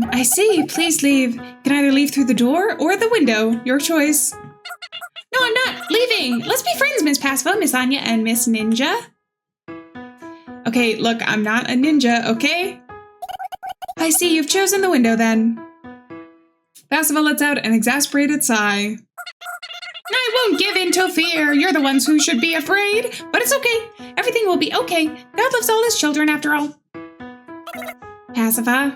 Speaker 1: I see. Please leave. You can either leave through the door or the window. Your choice. No, I'm not leaving. Let's be friends, Miss Pacific, Miss Anya, and Miss Ninja. Okay, look, I'm not a ninja, okay? I see you've chosen the window then. Pacific lets out an exasperated sigh. I won't give in to fear. You're the ones who should be afraid. But it's okay. Everything will be okay. God loves all his children after all. Pacific.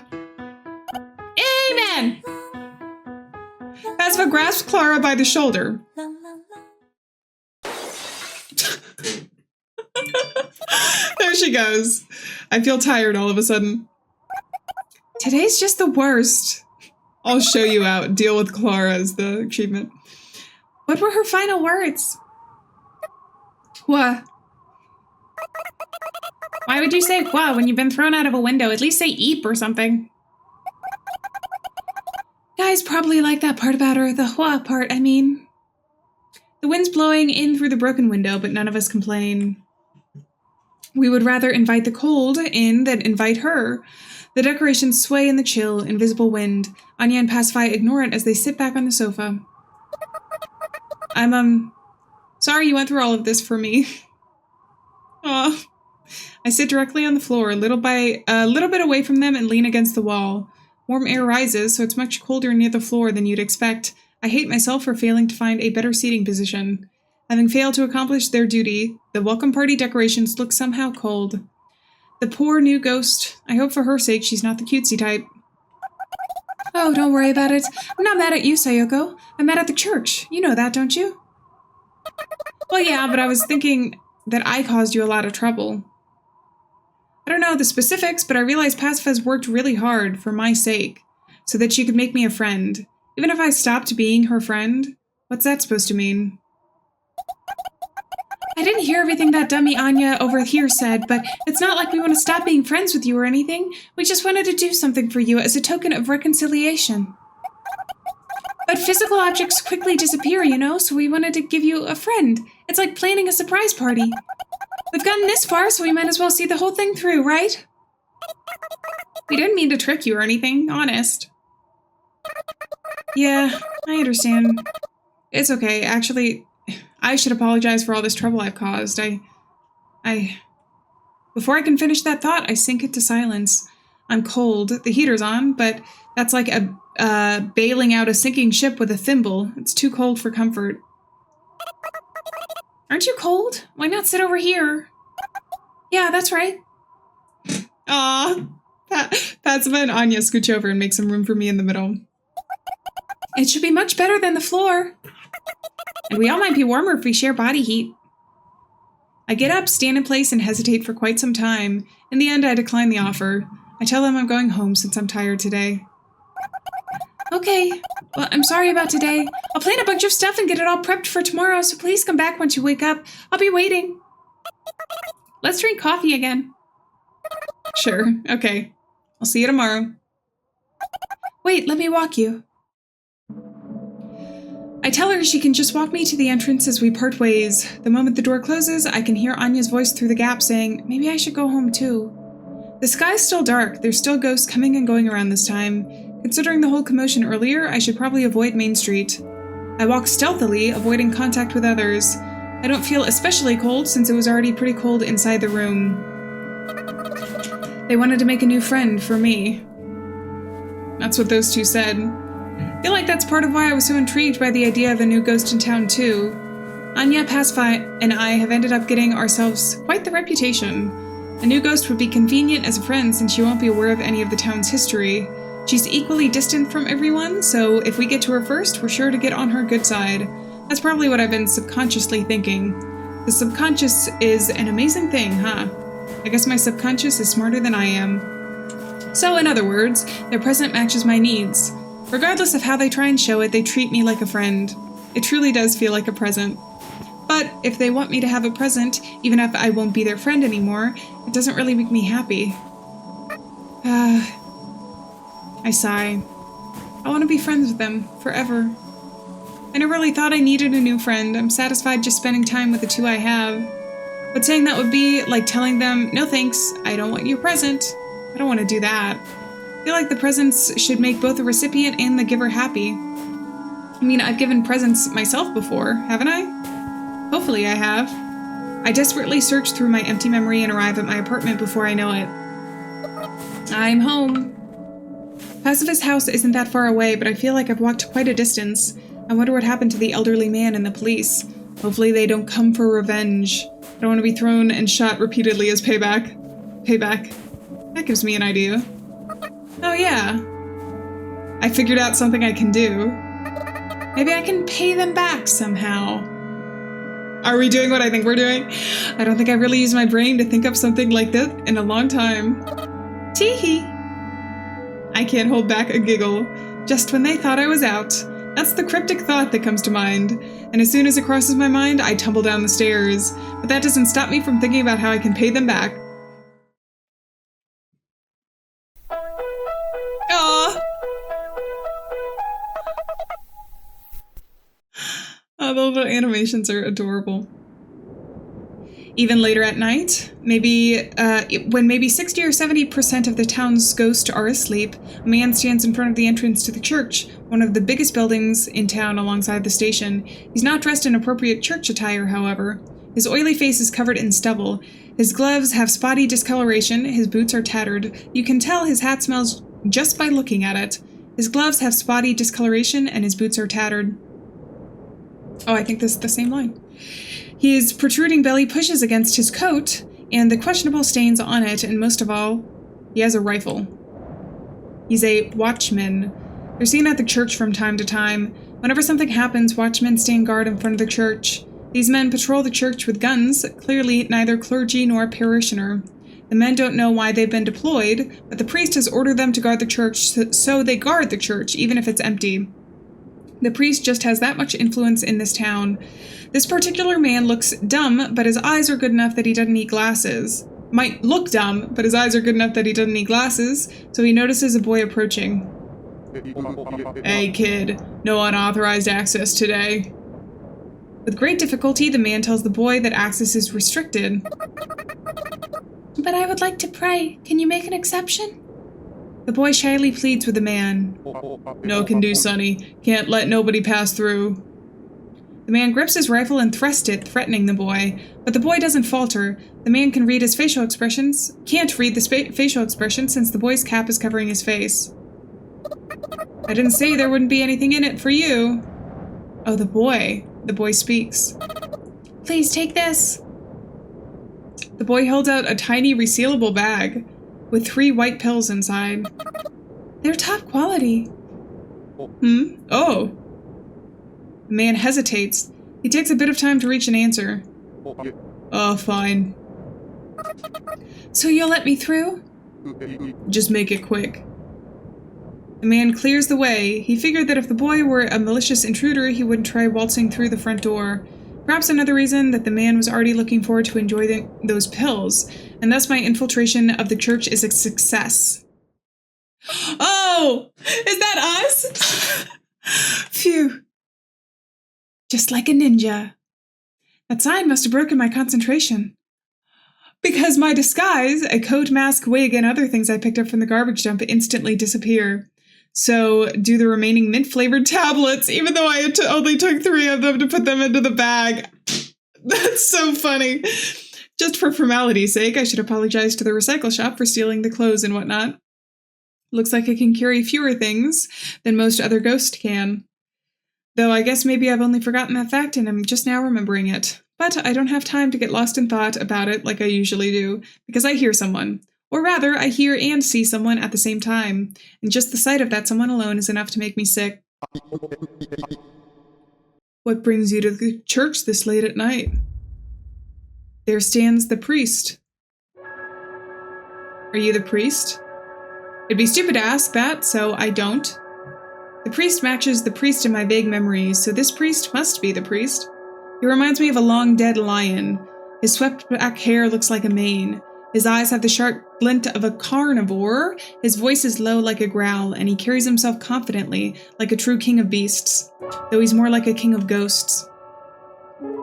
Speaker 1: Amen! Pacific grasps Clara by the shoulder. There she goes. I feel tired all of a sudden. Today's just the worst. I'll show you out. Deal with Clara as the achievement. What were her final words? What? Why would you say what when you've been thrown out of a window? At least say eep or something. Guys probably like that part about her, the what part, I mean. The wind's blowing in through the broken window, but none of us complain. We would rather invite the cold in than invite her. The decorations sway in the chill, invisible wind. Anya and Pacify ignore it as they sit back on the sofa. I'm, sorry you went through all of this for me. Aw. I sit directly on the floor, a little bit away from them and lean against the wall. Warm air rises, so it's much colder near the floor than you'd expect. I hate myself for failing to find a better seating position. Having failed to accomplish their duty, the welcome party decorations look somehow cold. The poor new ghost. I hope for her sake she's not the cutesy type. Oh, don't worry about it. I'm not mad at you, Sayoko. I'm mad at the church. You know that, don't you? Well, yeah, but I was thinking that I caused you a lot of trouble. I don't know the specifics, but I realize Pacifist has worked really hard for my sake, so that she could make me a friend. Even if I stopped being her friend, what's that supposed to mean? I didn't hear everything that dummy Anya over here said, but it's not like we want to stop being friends with you or anything. We just wanted to do something for you as a token of reconciliation. But physical objects quickly disappear, you know, so we wanted to give you a friend. It's like planning a surprise party. We've gotten this far, so we might as well see the whole thing through, right? We didn't mean to trick you or anything, honest. Yeah, I understand. It's okay, actually, I should apologize for all this trouble I've caused. Before I can finish that thought, I sink into silence. I'm cold, the heater's on, but that's like bailing out a sinking ship with a thimble. It's too cold for comfort. Aren't you cold? Why not sit over here? Yeah, that's right. Aw. Pacifist and Anya scooch over and make some room for me in the middle. It should be much better than the floor. And we all might be warmer if we share body heat. I get up, stand in place, and hesitate for quite some time. In the end, I decline the offer. I tell them I'm going home since I'm tired today. Okay. Well, I'm sorry about today. I'll plan a bunch of stuff and get it all prepped for tomorrow, so please come back once you wake up. I'll be waiting. Let's drink coffee again. Sure. Okay. I'll see you tomorrow. Wait, let me walk you. I tell her she can just walk me to the entrance as we part ways. The moment the door closes, I can hear Anya's voice through the gap saying, maybe I should go home too. The sky's still dark. There's still ghosts coming and going around this time. Considering the whole commotion earlier, I should probably avoid Main Street. I walk stealthily, avoiding contact with others. I don't feel especially cold since it was already pretty cold inside the room. They wanted to make a new friend for me. That's what those two said. I feel like that's part of why I was so intrigued by the idea of a new ghost in town too. Anya, Pacify, and I have ended up getting ourselves quite the reputation. A new ghost would be convenient as a friend since she won't be aware of any of the town's history. She's equally distant from everyone, so if we get to her first, we're sure to get on her good side. That's probably what I've been subconsciously thinking. The subconscious is an amazing thing, huh? I guess my subconscious is smarter than I am. So, in other words, their present matches my needs. Regardless of how they try and show it, they treat me like a friend. It truly does feel like a present. But if they want me to have a present, even if I won't be their friend anymore, it doesn't really make me happy. I sigh. I want to be friends with them, forever. I never really thought I needed a new friend. I'm satisfied just spending time with the two I have. But saying that would be like telling them, no thanks, I don't want your present. I don't want to do that. I feel like the presents should make both the recipient and the giver happy. I mean, I've given presents myself before, haven't I? Hopefully I have. I desperately search through my empty memory and arrive at my apartment before I know it. I'm home. Pacifist's house isn't that far away, but I feel like I've walked quite a distance. I wonder what happened to the elderly man and the police. Hopefully they don't come for revenge. I don't want to be thrown and shot repeatedly as payback. Payback. That gives me an idea. Oh yeah. I figured out something I can do. Maybe I can pay them back somehow. Are we doing what I think we're doing? I don't think I've really used my brain to think up something like that in a long time. Tee-hee. I can't hold back a giggle. Just when they thought I was out. That's the cryptic thought that comes to mind. And as soon as it crosses my mind, I tumble down the stairs. But that doesn't stop me from thinking about how I can pay them back. Aww. Oh, the little animations are adorable. Even later at night, when maybe 60 or 70% of the town's ghosts are asleep, a man stands in front of the entrance to the church, one of the biggest buildings in town alongside the station. He's not dressed in appropriate church attire, however. His oily face is covered in stubble. His gloves have spotty discoloration, his boots are tattered. You can tell his hat smells just by looking at it. His gloves have spotty discoloration, and his boots are tattered. Oh, I think this is the same line. His protruding belly pushes against his coat, and the questionable stains on it, and most of all, he has a rifle. He's a watchman. They're seen at the church from time to time. Whenever something happens, watchmen stand guard in front of the church. These men patrol the church with guns, clearly neither clergy nor parishioner. The men don't know why they've been deployed, but the priest has ordered them to guard the church, so they guard the church, even if it's empty. The priest just has that much influence in this town. This particular man looks dumb, but his eyes are good enough that he doesn't need glasses. Might look dumb, but his eyes are good enough that he doesn't need glasses, so he notices a boy approaching. Hey kid, no unauthorized access today. With great difficulty, the man tells the boy that access is restricted. But I would like to pray. Can you make an exception? The boy shyly pleads with the man. No can do, sonny. Can't let nobody pass through. The man grips his rifle and thrusts it, threatening the boy. But the boy doesn't falter. The man can read his facial expressions. Can't read the facial expression since the boy's cap is covering his face. I didn't say there wouldn't be anything in it for you. Oh, the boy. The boy speaks. Please take this. The boy holds out a tiny resealable bag with 3 white pills inside. They're top quality. Oh. The man hesitates. He takes a bit of time to reach an answer. Oh, fine. So you'll let me through? Just make it quick. The man clears the way. He figured that if the boy were a malicious intruder, he wouldn't try waltzing through the front door. Perhaps another reason that the man was already looking forward to enjoying those pills, and thus my infiltration of the church is a success. Oh! Is that us? Phew. Just like a ninja. That sign must have broken my concentration. Because my disguise, a coat, mask, wig, and other things I picked up from the garbage dump instantly disappear. So do the remaining mint-flavored tablets, even though I only took 3 of them to put them into the bag. That's so funny. Just for formality's sake, I should apologize to the recycle shop for stealing the clothes and whatnot. Looks like I can carry fewer things than most other ghosts can. Though I guess maybe I've only forgotten that fact and I'm just now remembering it. But I don't have time to get lost in thought about it like I usually do, because I hear someone. Or rather, I hear and see someone at the same time, and just the sight of that someone alone is enough to make me sick. What brings you to the church this late at night? There stands the priest. Are you the priest? It'd be stupid to ask that, so I don't. The priest matches the priest in my vague memories, so this priest must be the priest. He reminds me of a long-dead lion. His swept-back hair looks like a mane. His eyes have the sharp glint of a carnivore. His voice is low like a growl, and he carries himself confidently, like a true king of beasts, though he's more like a king of ghosts.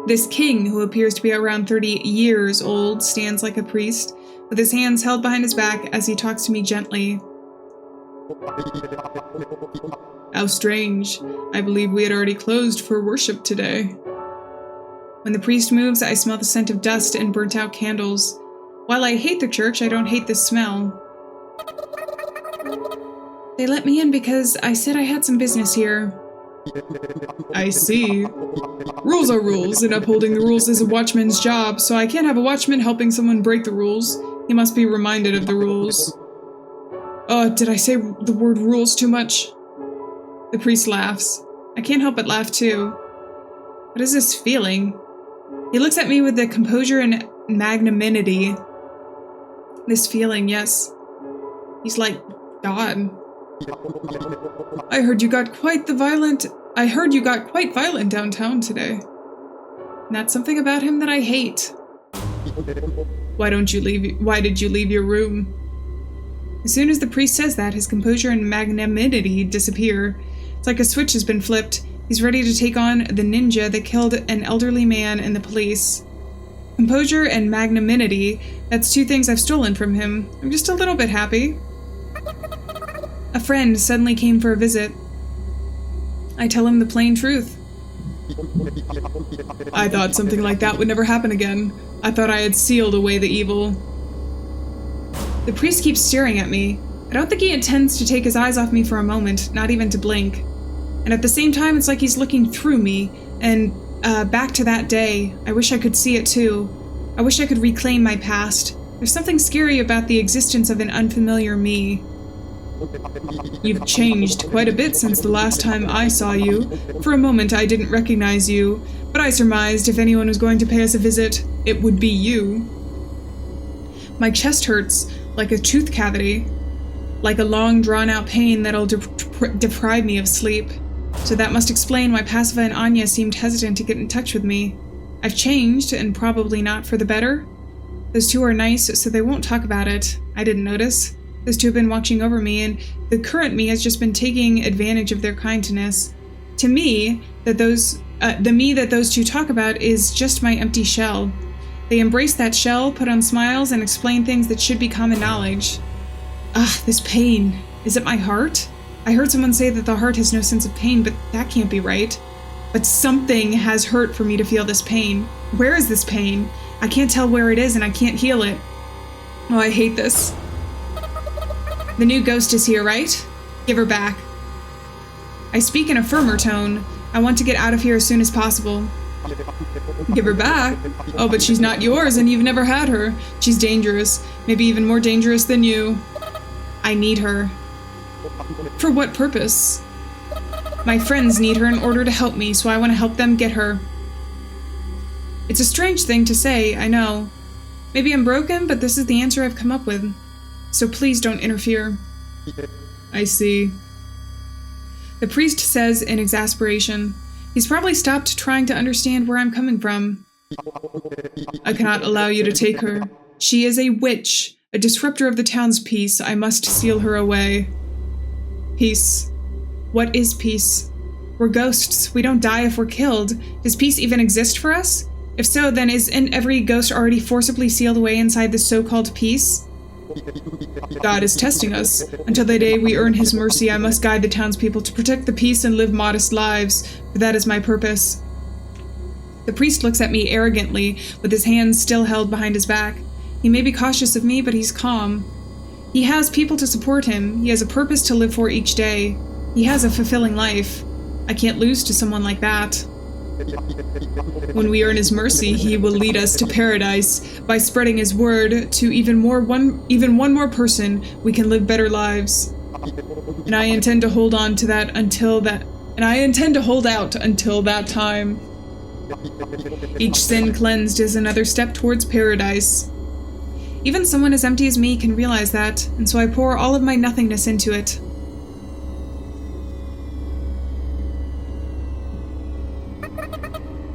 Speaker 1: This king, who appears to be around 30 years old, stands like a priest, with his hands held behind his back as he talks to me gently. How strange. I believe we had already closed for worship today. When the priest moves, I smell the scent of dust and burnt-out candles. While I hate the church, I don't hate the smell. They let me in because I said I had some business here. I see. Rules are rules, and upholding the rules is a watchman's job, so I can't have a watchman helping someone break the rules. He must be reminded of the rules. Did I say the word rules too much? The priest laughs. I can't help but laugh too. What is this feeling? He looks at me with the composure and magnanimity. This feeling, yes. He's like God. I heard you got quite violent downtown today. And that's something about him that I hate. Why did you leave your room? As soon as the priest says that, his composure and magnanimity disappear. It's like a switch has been flipped. He's ready to take on the ninja that killed an elderly man and the police. Composure and magnanimity, that's two things I've stolen from him. I'm just a little bit happy. A friend suddenly came for a visit. I tell him the plain truth. I thought something like that would never happen again. I thought I had sealed away the evil. The priest keeps staring at me. I don't think he intends to take his eyes off me for a moment, not even to blink. And at the same time, it's like he's looking through me, and back to that day. I wish I could see it too. I wish I could reclaim my past. There's something scary about the existence of an unfamiliar me. You've changed quite a bit since the last time I saw you. For a moment I didn't recognize you, but I surmised if anyone was going to pay us a visit, it would be you. My chest hurts, like a tooth cavity. Like a long, drawn-out pain that'll deprive me of sleep. So that must explain why Pacifa and Anya seemed hesitant to get in touch with me. I've changed, and probably not for the better. Those two are nice, so they won't talk about it. I didn't notice. Those two have been watching over me, and the current me has just been taking advantage of their kindness. To me, the me that those two talk about is just my empty shell. They embrace that shell, put on smiles, and explain things that should be common knowledge. This pain. Is it my heart? I heard someone say that the heart has no sense of pain, but that can't be right. But something has hurt for me to feel this pain. Where is this pain? I can't tell where it is, and I can't heal it. Oh, I hate this. The new ghost is here, right? Give her back. I speak in a firmer tone. I want to get out of here as soon as possible. Give her back? Oh, but she's not yours, and you've never had her. She's dangerous. Maybe even more dangerous than you. I need her. For what purpose? My friends need her in order to help me, so I want to help them get her. It's a strange thing to say, I know. Maybe I'm broken, but this is the answer I've come up with. So please don't interfere. I see. The priest says in exasperation. He's probably stopped trying to understand where I'm coming from. I cannot allow you to take her. She is a witch, a disruptor of the town's peace. I must seal her away. Peace. What is peace? We're ghosts. We don't die if we're killed. Does peace even exist for us? If so, then isn't every ghost already forcibly sealed away inside the so-called peace? God is testing us. Until the day we earn his mercy, I must guide the townspeople to protect the peace and live modest lives, for that is my purpose. The priest looks at me arrogantly, with his hands still held behind his back. He may be cautious of me, but he's calm. He has people to support him. He has a purpose to live for each day. He has a fulfilling life. I can't lose to someone like that. When we earn his mercy, he will lead us to paradise. By spreading his word to even one more person, we can live better lives. And I intend to hold out until that time. Each sin cleansed is another step towards paradise. Even someone as empty as me can realize that, and so I pour all of my nothingness into it.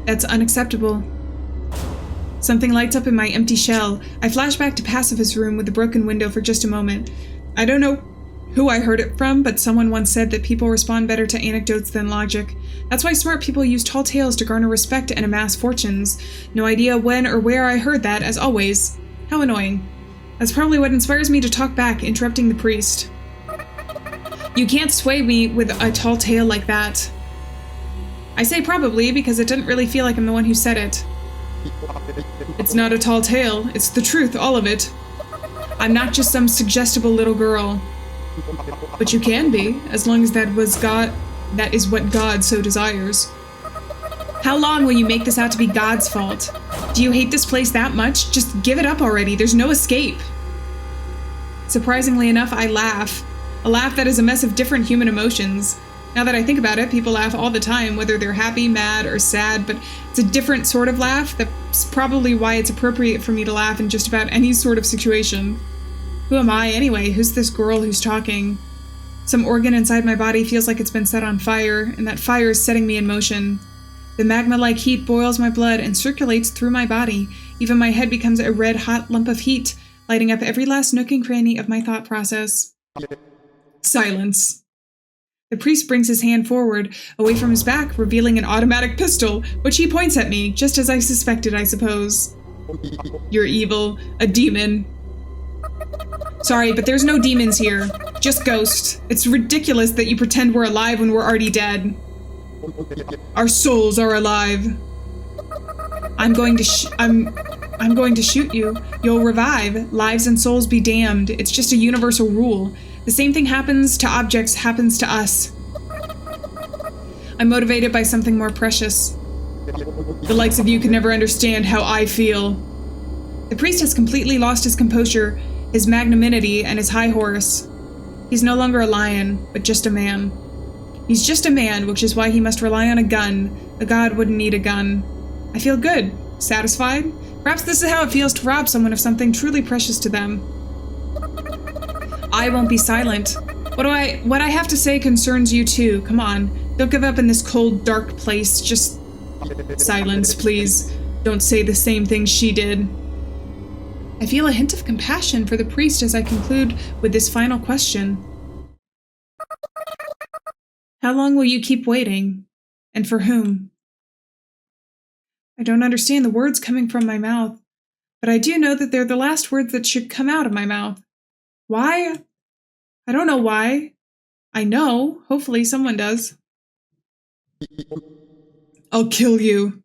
Speaker 1: That's unacceptable. Something lights up in my empty shell. I flash back to Pacifist's room with the broken window for just a moment. I don't know who I heard it from, but someone once said that people respond better to anecdotes than logic. That's why smart people use tall tales to garner respect and amass fortunes. No idea when or where I heard that, as always. How annoying. That's probably what inspires me to talk back, interrupting the priest. You can't sway me with a tall tale like that. I say probably because it doesn't really feel like I'm the one who said it. It's not a tall tale, it's the truth, all of it. I'm not just some suggestible little girl. But you can be, as long as that is what God so desires. How long will you make this out to be God's fault? Do you hate this place that much? Just give it up already, there's no escape. Surprisingly enough, I laugh. A laugh that is a mess of different human emotions. Now that I think about it, people laugh all the time, whether they're happy, mad, or sad, but it's a different sort of laugh. That's probably why it's appropriate for me to laugh in just about any sort of situation. Who am I, anyway? Who's this girl who's talking? Some organ inside my body feels like it's been set on fire, and that fire is setting me in motion. The magma-like heat boils my blood and circulates through my body. Even my head becomes a red-hot lump of heat, lighting up every last nook and cranny of my thought process. Silence. The priest brings his hand forward, away from his back, revealing an automatic pistol, which he points at me, just as I suspected, I suppose. You're evil. A demon. Sorry, but there's no demons here. Just ghosts. It's ridiculous that you pretend we're alive when we're already dead. Our souls are alive. I'm going to shoot you. You'll revive. Lives and souls be damned. It's just a universal rule. The same thing happens to objects happens to us. I'm motivated by something more precious. The likes of you can never understand how I feel. The priest has completely lost his composure, his magnanimity, and his high horse. He's no longer a lion, but just a man. He's just a man, which is why he must rely on a gun. A god wouldn't need a gun. I feel good. Satisfied? Perhaps this is how it feels to rob someone of something truly precious to them. I won't be silent. What I have to say concerns you too. Come on. Don't give up in this cold, dark place. Just silence, please. Don't say the same thing she did. I feel a hint of compassion for the priest as I conclude with this final question. How long will you keep waiting? And for whom? I don't understand the words coming from my mouth, but I do know that they're the last words that should come out of my mouth. Why? I don't know why. I know. Hopefully someone does. I'll kill you.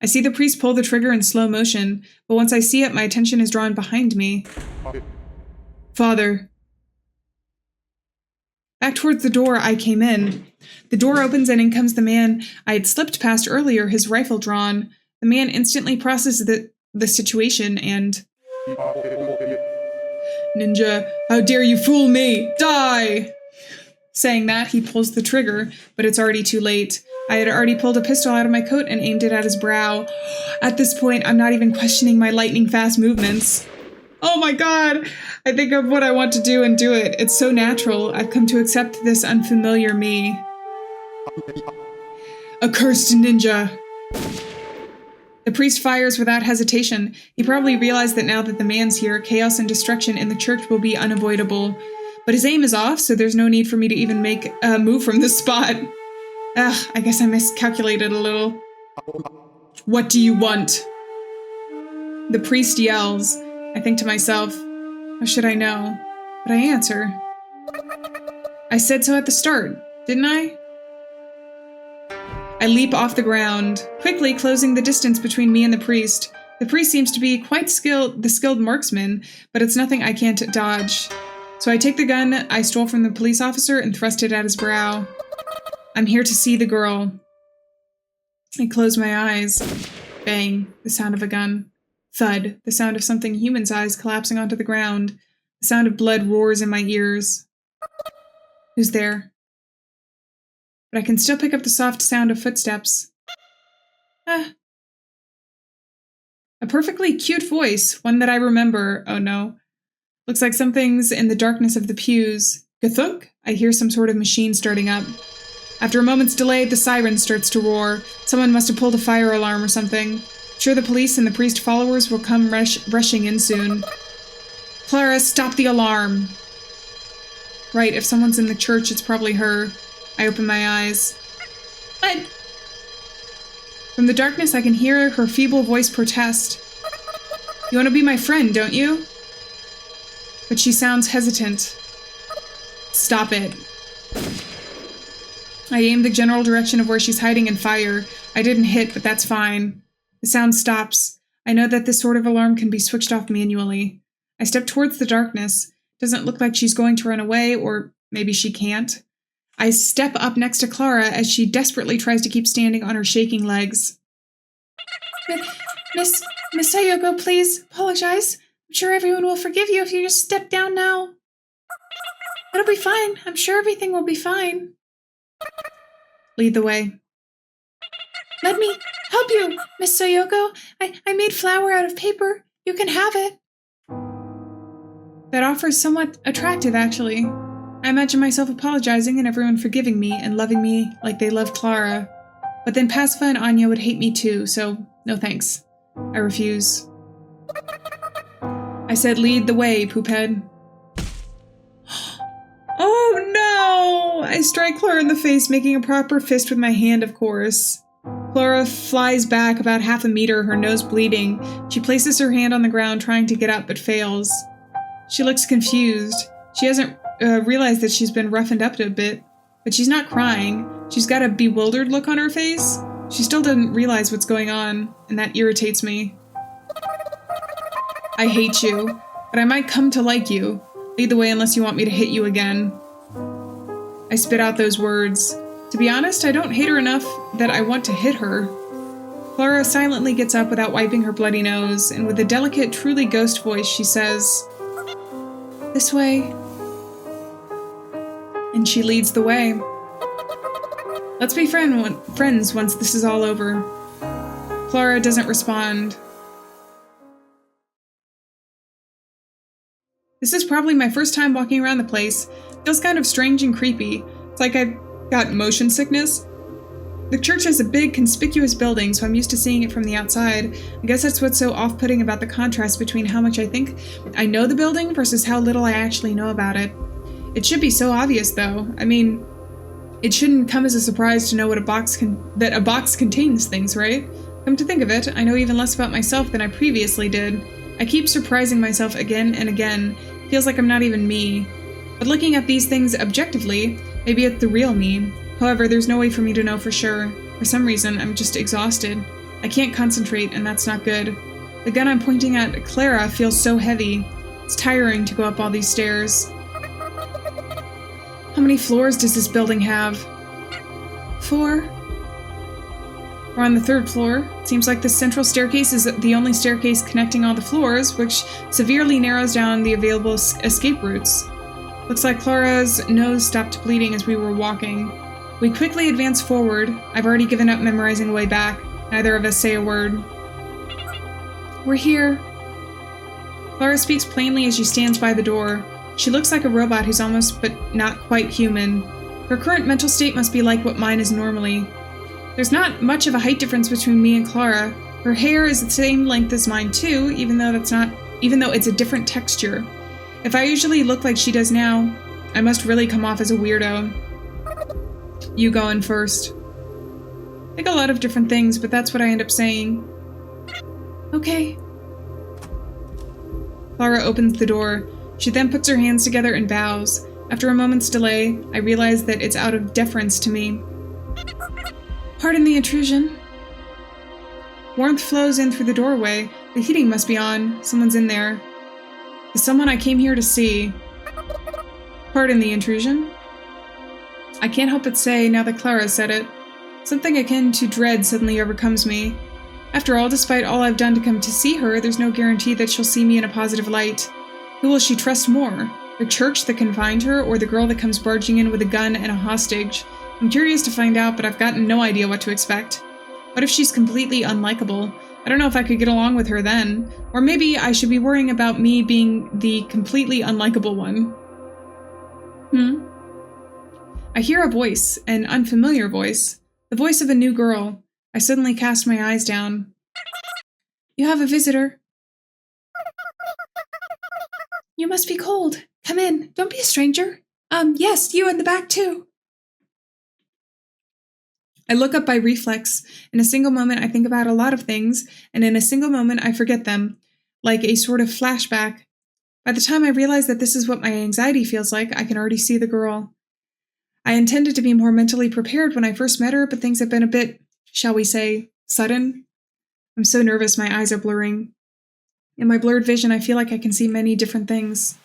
Speaker 1: I see the priest pull the trigger in slow motion, but once I see it, my attention is drawn behind me. Father. Back towards the door, I came in. The door opens and in comes the man I had slipped past earlier, his rifle drawn. The man instantly processes the situation and... Ninja, how dare you fool me? Die! Saying that, he pulls the trigger, but it's already too late. I had already pulled a pistol out of my coat and aimed it at his brow. At this point, I'm not even questioning my lightning-fast movements. Oh my god! I think of what I want to do and do it. It's so natural. I've come to accept this unfamiliar me. Accursed ninja! The priest fires without hesitation. He probably realized that now that the man's here, chaos and destruction in the church will be unavoidable. But his aim is off, so there's no need for me to even make a move from this spot. I guess I miscalculated a little. What do you want? The priest yells. I think to myself, how should I know? But I answer. I said so at the start, didn't I? I leap off the ground, quickly closing the distance between me and the priest. The priest seems to be quite the skilled marksman, but it's nothing I can't dodge. So I take the gun I stole from the police officer and thrust it at his brow. I'm here to see the girl. I close my eyes. Bang, the sound of a gun. Thud, the sound of something human-sized collapsing onto the ground. The sound of blood roars in my ears. Who's there? But I can still pick up the soft sound of footsteps. A perfectly cute voice, one that I remember. Oh no. Looks like something's in the darkness of the pews. Gathunk! I hear some sort of machine starting up. After a moment's delay, the siren starts to roar. Someone must have pulled a fire alarm or something. Sure, the police and the priest followers will come rushing in soon. Clara, stop the alarm! Right, if someone's in the church, it's probably her. I open my eyes. What? From the darkness, I can hear her feeble voice protest. You want to be my friend, don't you? But she sounds hesitant. Stop it. I aimed the general direction of where she's hiding and fire. I didn't hit, but that's fine. The sound stops. I know that this sort of alarm can be switched off manually. I step towards the darkness. Doesn't look like she's going to run away, or maybe she can't. I step up next to Clara as she desperately tries to keep standing on her shaking legs. Miss Sayoko, please, apologize. I'm sure everyone will forgive you if you just step down now. It'll be fine. I'm sure everything will be fine. Lead the way. Let me help you, Miss Sayoko. I made flour out of paper. You can have it. That offer is somewhat attractive, actually. I imagine myself apologizing and everyone forgiving me and loving me like they love Clara. But then Pacifa and Anya would hate me too, so no thanks. I refuse. I said lead the way, poophead. Oh no! I strike Clara in the face, making a proper fist with my hand, of course. Clara flies back about half a meter, her nose bleeding. She places her hand on the ground, trying to get up, but fails. She looks confused. She hasn't realized that she's been roughened up a bit, but she's not crying. She's got a bewildered look on her face. She still doesn't realize what's going on, and that irritates me. I hate you, but I might come to like you. Lead the way unless you want me to hit you again. I spit out those words. To be honest, I don't hate her enough that I want to hit her. Clara silently gets up without wiping her bloody nose, and with a delicate, truly ghost voice, she says, "This way." And she leads the way. Let's be friends once this is all over. Clara doesn't respond. This is probably my first time walking around the place. Feels kind of strange and creepy. It's like I've got motion sickness. The church has a big, conspicuous building, so I'm used to seeing it from the outside. I guess that's what's so off-putting about the contrast between how much I think I know the building versus how little I actually know about it. It should be so obvious, though. I mean, it shouldn't come as a surprise to know what that a box contains things, right? Come to think of it, I know even less about myself than I previously did. I keep surprising myself again and again. Feels like I'm not even me. But looking at these things objectively, maybe it's the real me. However, there's no way for me to know for sure. For some reason, I'm just exhausted. I can't concentrate, and that's not good. The gun I'm pointing at Clara feels so heavy. It's tiring to go up all these stairs. How many floors does this building have? 4? We're on the 3rd floor. It seems like the central staircase is the only staircase connecting all the floors, which severely narrows down the available escape routes. Looks like Clara's nose stopped bleeding as we were walking. We quickly advance forward. I've already given up memorizing the way back. Neither of us say a word. We're here. Clara speaks plainly as she stands by the door. She looks like a robot who's almost but not quite human. Her current mental state must be like what mine is normally. There's not much of a height difference between me and Clara. Her hair is the same length as mine too, even though it's a different texture. If I usually look like she does now, I must really come off as a weirdo. You go in first. I think a lot of different things, but that's what I end up saying. Okay. Clara opens the door. She then puts her hands together and bows. After a moment's delay, I realize that it's out of deference to me. Pardon the intrusion. Warmth flows in through the doorway. The heating must be on. Someone's in there. The someone I came here to see. Pardon the intrusion. I can't help but say, now that Clara said it, something akin to dread suddenly overcomes me. After all, despite all I've done to come to see her, there's no guarantee that she'll see me in a positive light. Who will she trust more? The church that can find her, or the girl that comes barging in with a gun and a hostage? I'm curious to find out, but I've got no idea what to expect. What if she's completely unlikable? I don't know if I could get along with her then. Or maybe I should be worrying about me being the completely unlikable one. I hear a voice, an unfamiliar voice. The voice of a new girl. I suddenly cast my eyes down. You have a visitor. You must be cold. Come in. Don't be a stranger. Yes, you in the back too. I look up by reflex. In a single moment, I think about a lot of things, and in a single moment, I forget them, like a sort of flashback. By the time I realize that this is what my anxiety feels like, I can already see the girl. I intended to be more mentally prepared when I first met her, but things have been a bit, shall we say, sudden. I'm so nervous my eyes are blurring. In my blurred vision, I feel like I can see many different things.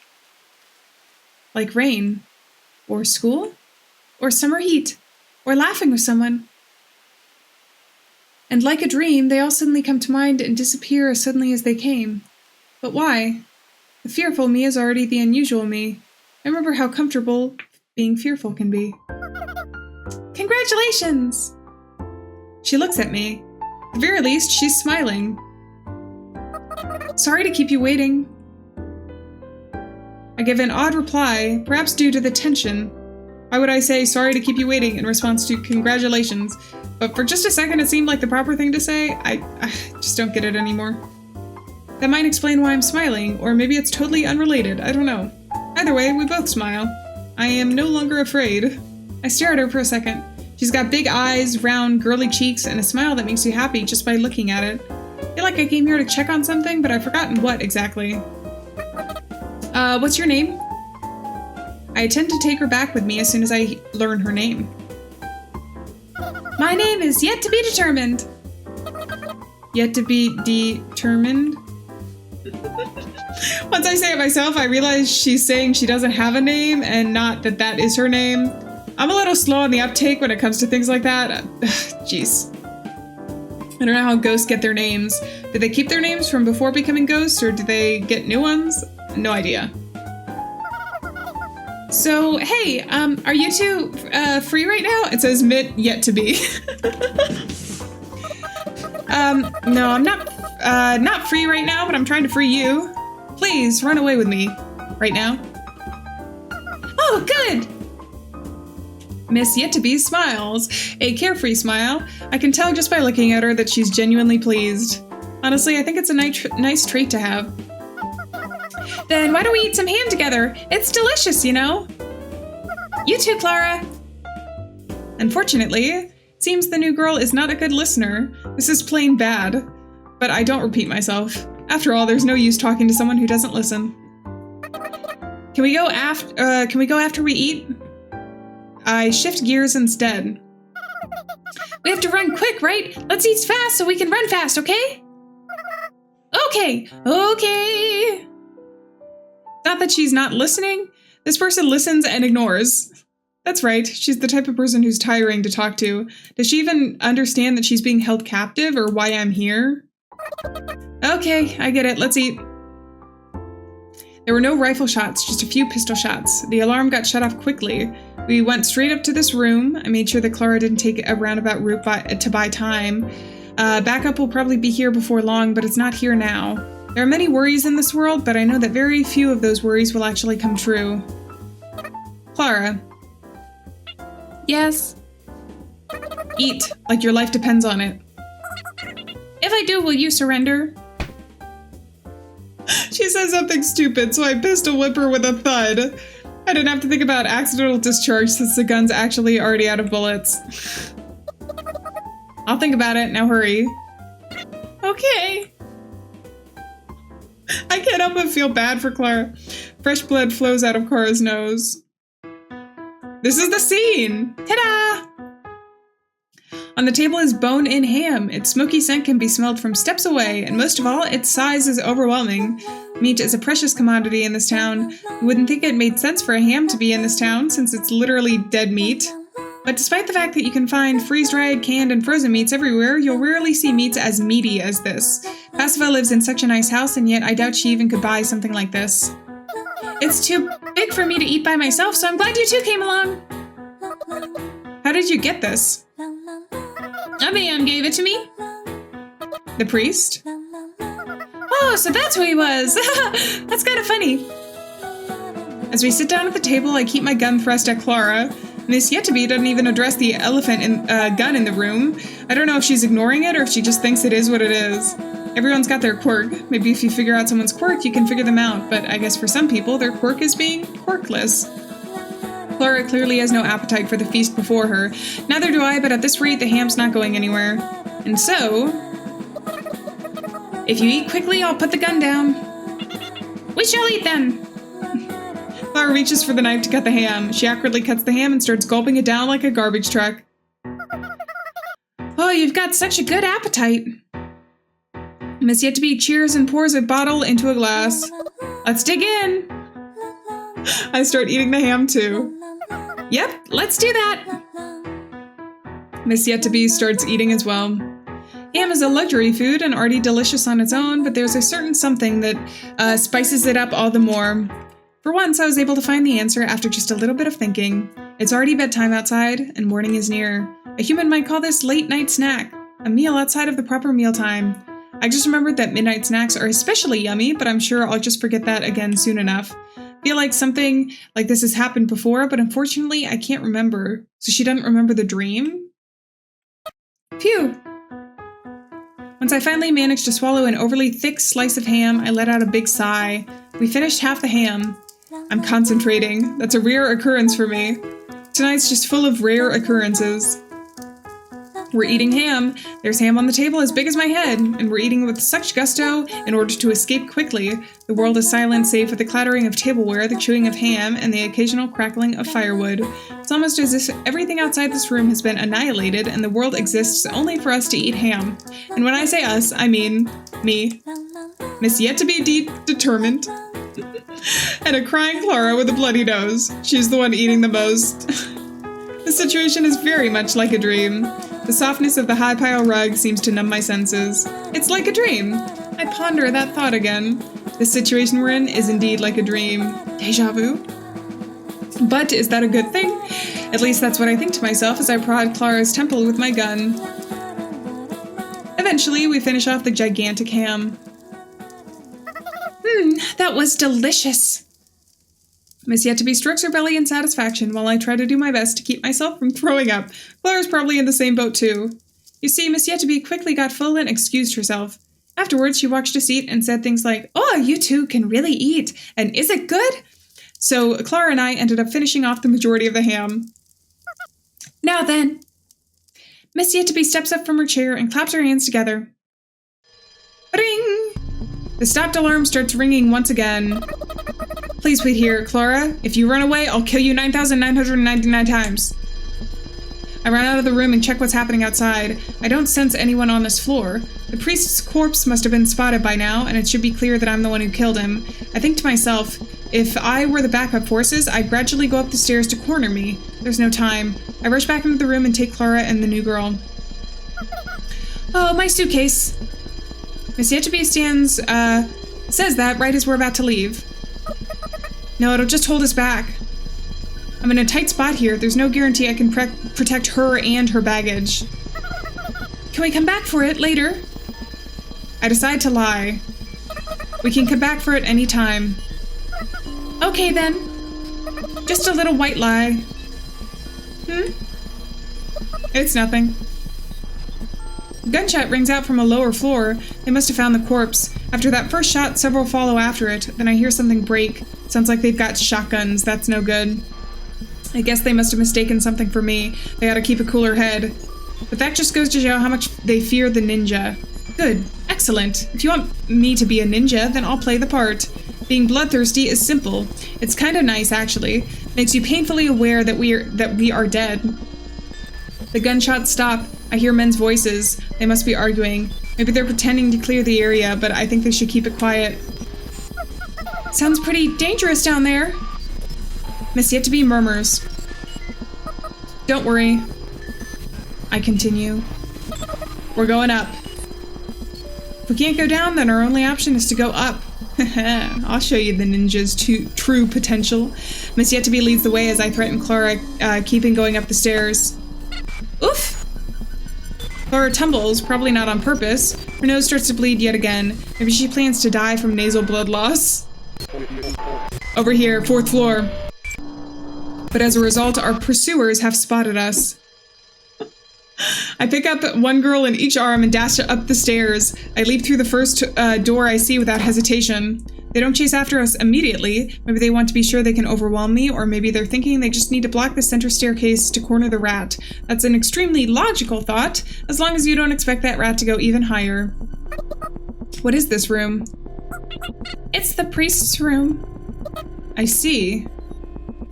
Speaker 1: Like rain, or school, or summer heat, or laughing with someone. And like a dream, they all suddenly come to mind and disappear as suddenly as they came. But why? The fearful me is already the unusual me. I remember how comfortable being fearful can be. Congratulations! She looks at me. At the very least, she's smiling. Sorry to keep you waiting. I give an odd reply, perhaps due to the tension. Why would I say sorry to keep you waiting in response to congratulations? But for just a second it seemed like the proper thing to say. I just don't get it anymore. That might explain why I'm smiling, or maybe it's totally unrelated, I don't know. Either way, we both smile. I am no longer afraid. I stare at her for a second. She's got big eyes, round, girly cheeks, and a smile that makes you happy just by looking at it. I feel like I came here to check on something, but I've forgotten what exactly. What's your name? I intend to take her back with me as soon as I learn her name. My name is yet to be determined. Yet to be determined? Once I say it myself, I realize she's saying she doesn't have a name and not that that is her name. I'm a little slow on the uptake when it comes to things like that. Jeez. I don't know how ghosts get their names. Do they keep their names from before becoming ghosts, or do they get new ones? No idea. So, hey, are you two free right now? It says Mitt yet to be. No, I'm not free right now, but I'm trying to free you. Please, run away with me. Right now. Oh, good! Miss Yet-to-Be smiles. A carefree smile. I can tell just by looking at her that she's genuinely pleased. Honestly, I think it's a nice trait to have. Then why don't we eat some ham together? It's delicious, you know? You too, Clara. Unfortunately, it seems the new girl is not a good listener. This is plain bad. But I don't repeat myself. After all, there's no use talking to someone who doesn't listen. Can we go after we eat? I shift gears instead. We have to run quick, right? Let's eat fast so we can run fast, okay? Okay. Not that she's not listening. This person listens and ignores. That's right, she's the type of person who's tiring to talk to. Does she even understand that she's being held captive or why I'm here? Okay, I get it, let's eat. There were no rifle shots, just a few pistol shots. The alarm got shut off quickly. We went straight up to this room. I made sure that Clara didn't take a roundabout route to buy time. Backup will probably be here before long, but it's not here now. There are many worries in this world, but I know that very few of those worries will actually come true. Clara. Yes? Eat, like your life depends on it. If I do, will you surrender? She says something stupid, so I pistol whip her with a thud. I didn't have to think about accidental discharge since the gun's actually already out of bullets. I'll think about it, now hurry. Okay. I can't help but feel bad for Clara. Fresh blood flows out of Clara's nose. This is the scene! Ta-da! On the table is bone-in ham. Its smoky scent can be smelled from steps away, and most of all, its size is overwhelming. Meat is a precious commodity in this town. You wouldn't think it made sense for a ham to be in this town, since it's literally dead meat. But despite the fact that you can find freeze-dried, canned, and frozen meats everywhere, you'll rarely see meats as meaty as this. Pacifa lives in such a nice house, and yet I doubt she even could buy something like this. It's too big for me to eat by myself, so I'm glad you two came along. How did you get this? Alieann gave it to me. The priest? Oh, so that's who he was. That's kind of funny. As we sit down at the table, I keep my gun thrust at Clara. Miss Yet-to-Be doesn't even address the elephant gun in the room. I don't know if she's ignoring it or if she just thinks it is what it is. Everyone's got their quirk. Maybe if you figure out someone's quirk, you can figure them out. But I guess for some people, their quirk is being quirkless. Clara clearly has no appetite for the feast before her. Neither do I, but at this rate, the ham's not going anywhere. And so... if you eat quickly, I'll put the gun down. We shall eat them! Clara reaches for the knife to cut the ham. She awkwardly cuts the ham and starts gulping it down like a garbage truck. Oh, you've got such a good appetite. Miss Yet-to-Be cheers and pours a bottle into a glass. Let's dig in. I start eating the ham too. Yep, let's do that. Miss Yet-to-Be starts eating as well. Ham is a luxury food and already delicious on its own, but there's a certain something that spices it up all the more. For once, I was able to find the answer after just a little bit of thinking. It's already bedtime outside, and morning is near. A human might call this late-night snack, a meal outside of the proper mealtime. I just remembered that midnight snacks are especially yummy, but I'm sure I'll just forget that again soon enough. Feel like something like this has happened before, but unfortunately, I can't remember. So she doesn't remember the dream? Phew! Once I finally managed to swallow an overly thick slice of ham, I let out a big sigh. We finished half the ham. I'm concentrating. That's a rare occurrence for me. Tonight's just full of rare occurrences. We're eating ham. There's ham on the table as big as my head, and we're eating with such gusto in order to escape quickly. The world is silent save for the clattering of tableware, the chewing of ham, and the occasional crackling of firewood. It's almost as if everything outside this room has been annihilated and the world exists only for us to eat ham. And when I say us, I mean me. Miss Yet-to-Be determined. And a crying Clara with a bloody nose. She's the one eating the most. The situation is very much like a dream. The softness of the high pile rug seems to numb my senses. It's like a dream. I ponder that thought again. The situation we're in is indeed like a dream. Deja vu? But is that a good thing? At least that's what I think to myself as I prod Clara's temple with my gun. Eventually, we finish off the gigantic ham. That was delicious. Miss Yet-to-Be strokes her belly in satisfaction while I try to do my best to keep myself from throwing up. Clara's probably in the same boat too. You see, Miss Yet-to-Be quickly got full and excused herself. Afterwards, she walked to seat and said things like, "Oh, you two can really eat, and is it good?" So Clara and I ended up finishing off the majority of the ham. Now then. Miss Yet-to-Be steps up from her chair and claps her hands together. Ring! The stopped alarm starts ringing once again. Please wait here, Clara. If you run away, I'll kill you 9,999 times. I run out of the room and check what's happening outside. I don't sense anyone on this floor. The priest's corpse must have been spotted by now, and it should be clear that I'm the one who killed him. I think to myself, if I were the backup forces, I'd gradually go up the stairs to corner me. There's no time. I rush back into the room and take Clara and the new girl. Oh, my suitcase. Miss Yet-to-Be says that right as we're about to leave. No, it'll just hold us back. I'm in a tight spot here. There's no guarantee I can protect her and her baggage. Can we come back for it later? I decide to lie. We can come back for it any time. Okay then. Just a little white lie. It's nothing. Gunshot rings out from a lower floor. They must have found the corpse. After that first shot, several follow after it. Then I hear something break. Sounds like they've got shotguns. That's no good. I guess they must have mistaken something for me. They gotta keep a cooler head. But that just goes to show how much they fear the ninja. Good. Excellent. If you want me to be a ninja, then I'll play the part. Being bloodthirsty is simple. It's kind of nice, actually. Makes you painfully aware that we are dead. The gunshots stop. I hear men's voices. They must be arguing. Maybe they're pretending to clear the area, but I think they should keep it quiet. Sounds pretty dangerous down there. Miss Yet-to-Be murmurs. Don't worry. I continue. We're going up. If we can't go down, then our only option is to go up. I'll show you the ninja's true potential. Miss Yet-to-Be leads the way as I threaten Clara, keeping going up the stairs. Oof! Clara tumbles, probably not on purpose. Her nose starts to bleed yet again. Maybe she plans to die from nasal blood loss. Over here, 4th floor. But as a result, our pursuers have spotted us. I pick up one girl in each arm and dash up the stairs. I leap through the first door I see without hesitation. They don't chase after us immediately. Maybe they want to be sure they can overwhelm me, or maybe they're thinking they just need to block the center staircase to corner the rat. That's an extremely logical thought, as long as you don't expect that rat to go even higher. What is this room? It's the priest's room. I see.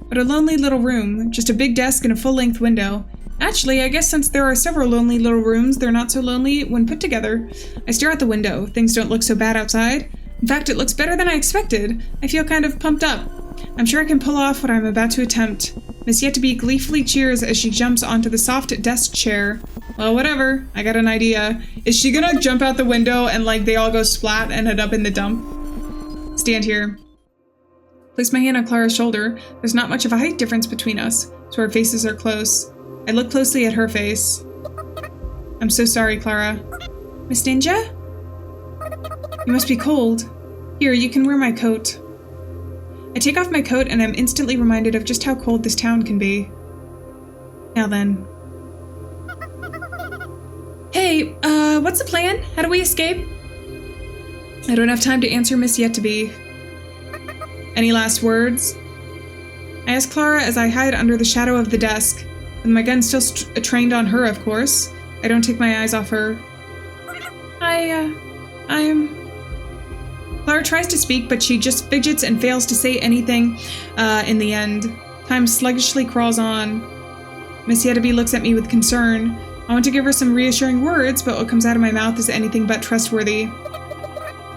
Speaker 1: But a lonely little room, just a big desk and a full-length window. Actually, I guess since there are several lonely little rooms, they're not so lonely when put together. I stare out the window. Things don't look so bad outside. In fact, it looks better than I expected. I feel kind of pumped up. I'm sure I can pull off what I'm about to attempt. Miss Yet-to-Be gleefully cheers as she jumps onto the soft desk chair. Well, whatever. I got an idea. Is she gonna jump out the window and, like, they all go splat and end up in the dump? Stand here. Place my hand on Clara's shoulder. There's not much of a height difference between us, so our faces are close. I look closely at her face. I'm so sorry, Clara. Miss Ninja? You must be cold. Here, you can wear my coat. I take off my coat and I'm instantly reminded of just how cold this town can be. Now then. Hey, what's the plan? How do we escape? I don't have time to answer Miss Yet-to-Be. Any last words? I ask Clara as I hide under the shadow of the desk. With my gun still trained on her, of course. I don't take my eyes off her. Clara tries to speak, but she just fidgets and fails to say anything in the end. Time sluggishly crawls on. Miss Yet-to-Be looks at me with concern. I want to give her some reassuring words, but what comes out of my mouth is anything but trustworthy.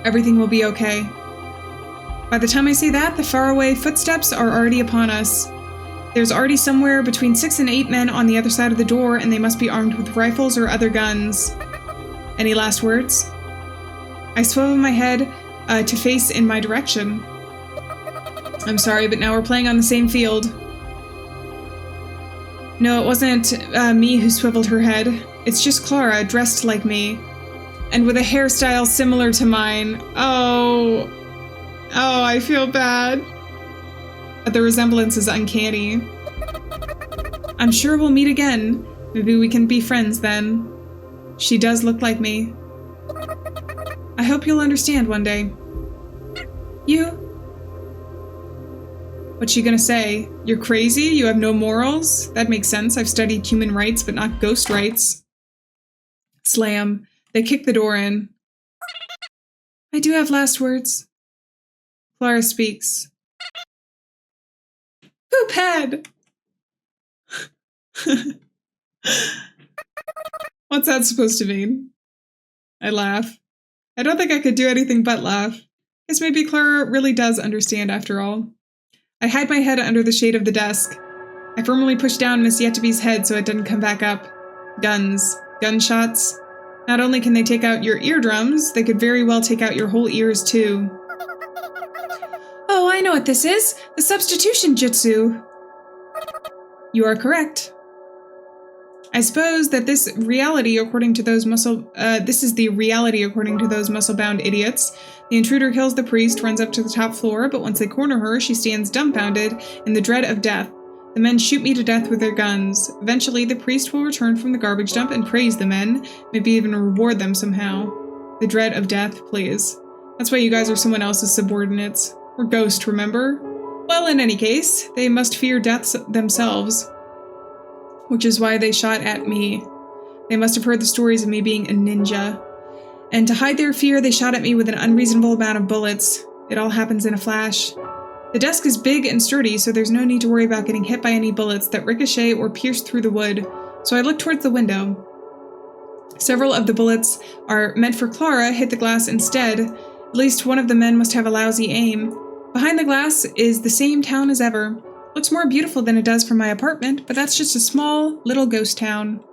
Speaker 1: Everything will be okay. By the time I say that, the faraway footsteps are already upon us. There's already somewhere between 6 and 8 men on the other side of the door, and they must be armed with rifles or other guns. Any last words? I swivel my head to face in my direction. I'm sorry, but now we're playing on the same field. No, it wasn't me who swiveled her head. It's just Clara, dressed like me. And with a hairstyle similar to mine. Oh, I feel bad. But the resemblance is uncanny. I'm sure we'll meet again. Maybe we can be friends then. She does look like me. I hope you'll understand one day. You? What's she gonna say? You're crazy? You have no morals? That makes sense. I've studied human rights, but not ghost rights. Slam. They kick the door in. I do have last words. Clara speaks. Poop head! What's that supposed to mean? I laugh. I don't think I could do anything but laugh. Guess maybe Clara really does understand after all. I hide my head under the shade of the desk. I firmly push down Miss Yet-to-Be's head so it doesn't come back up. Guns. Gunshots. Not only can they take out your eardrums, they could very well take out your whole ears too. Oh, I know what this is! The substitution jutsu! You are correct. I suppose that this is the reality according to those muscle-bound idiots. The intruder kills the priest, runs up to the top floor, but once they corner her, she stands dumbfounded in the dread of death. The men shoot me to death with their guns. Eventually, the priest will return from the garbage dump and praise the men, maybe even reward them somehow. The dread of death, please. That's why you guys are someone else's subordinates. We're ghosts, remember? Well, in any case, they must fear death themselves. Which is why they shot at me. They must have heard the stories of me being a ninja. And to hide their fear, they shot at me with an unreasonable amount of bullets. It all happens in a flash. The desk is big and sturdy, so there's no need to worry about getting hit by any bullets that ricochet or pierce through the wood, so I look towards the window. Several of the bullets are meant for Clara hit the glass instead. At least one of the men must have a lousy aim. Behind the glass is the same town as ever. Looks more beautiful than it does from my apartment, but that's just a small, little ghost town.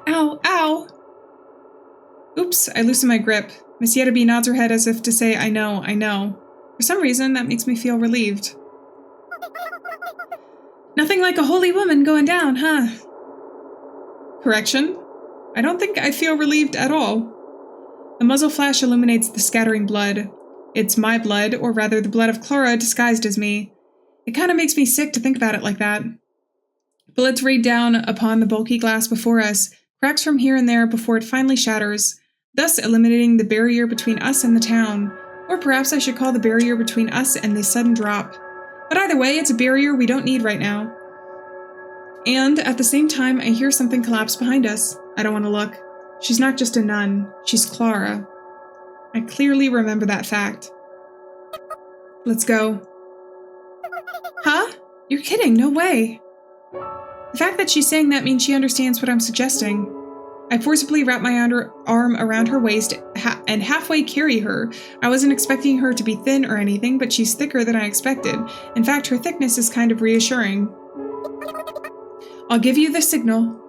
Speaker 1: Ow, ow! Oops, I loosen my grip. Miss Yet-to-Be nods her head as if to say, I know, I know. For some reason, that makes me feel relieved. Nothing like a holy woman going down, huh? Correction? I don't think I feel relieved at all. The muzzle flash illuminates the scattering blood. It's my blood, or rather the blood of Clara disguised as me. It kind of makes me sick to think about it like that. Bullets rain down upon the bulky glass before us, cracks from here and there before it finally shatters, thus eliminating the barrier between us and the town. Or perhaps I should call the barrier between us and the sudden drop. But either way, it's a barrier we don't need right now. And at the same time, I hear something collapse behind us. I don't want to look. She's not just a nun. She's Clara. I clearly remember that fact. Let's go. Huh? You're kidding, no way. The fact that she's saying that means she understands what I'm suggesting. I forcibly wrap my arm around her waist and halfway carry her. I wasn't expecting her to be thin or anything, but she's thicker than I expected. In fact, her thickness is kind of reassuring. I'll give you the signal.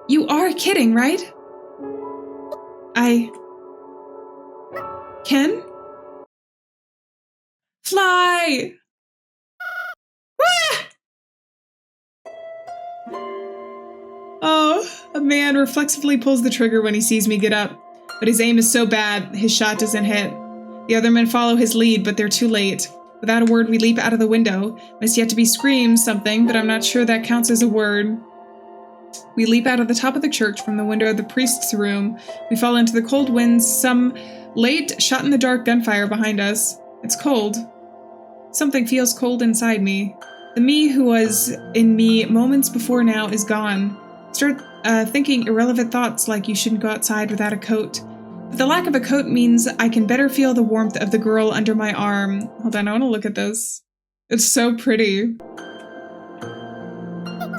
Speaker 1: You are kidding, right? I... can? Fly! Ah! Oh, a man reflexively pulls the trigger when he sees me get up, but his aim is so bad, his shot doesn't hit. The other men follow his lead, but they're too late. Without a word, we leap out of the window. Miss Yet to be screams something, but I'm not sure that counts as a word. We leap out of the top of the church from the window of the priest's room. We fall into the cold winds, some late, shot-in-the-dark gunfire behind us. It's cold. Something feels cold inside me. The me who was in me moments before now is gone. Start thinking irrelevant thoughts like you shouldn't go outside without a coat. But the lack of a coat means I can better feel the warmth of the girl under my arm. Hold on, I want to look at this. It's so pretty.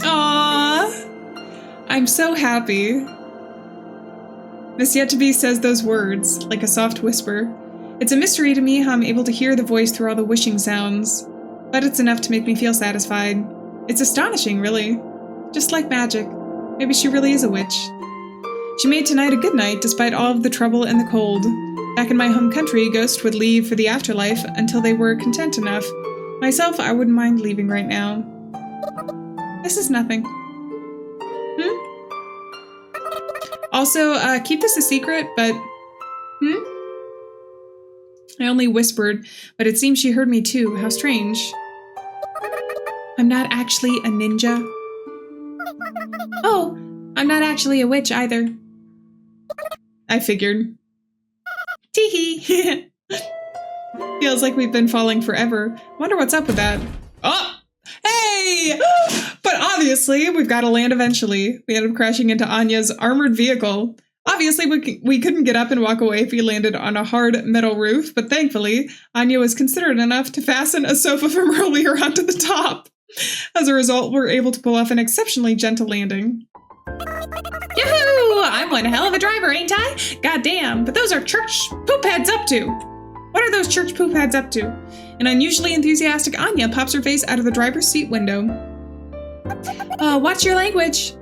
Speaker 1: Aww! I'm so happy. Miss Yet to be says those words, like a soft whisper. It's a mystery to me how I'm able to hear the voice through all the wishing sounds. But it's enough to make me feel satisfied. It's astonishing, really. Just like magic. Maybe she really is a witch. She made tonight a good night, despite all of the trouble and the cold. Back in my home country, ghosts would leave for the afterlife until they were content enough. Myself, I wouldn't mind leaving right now. This is nothing. Also, keep this a secret, but... I only whispered, but it seems she heard me too. How strange. I'm not actually a ninja. Oh, I'm not actually a witch either. I figured. Teehee. Feels like we've been falling forever. Wonder what's up with that. Oh! Hey! But obviously, we've got to land eventually. We ended up crashing into Anya's armored vehicle. Obviously, we couldn't get up and walk away if we landed on a hard metal roof, but thankfully, Anya was considerate enough to fasten a sofa from earlier onto the top. As a result, we're able to pull off an exceptionally gentle landing. Yahoo! I'm one hell of a driver, ain't I? Goddamn, but those are church poopheads up to. What are those church poopheads up to? An unusually enthusiastic Anya pops her face out of the driver's seat window. Watch your language.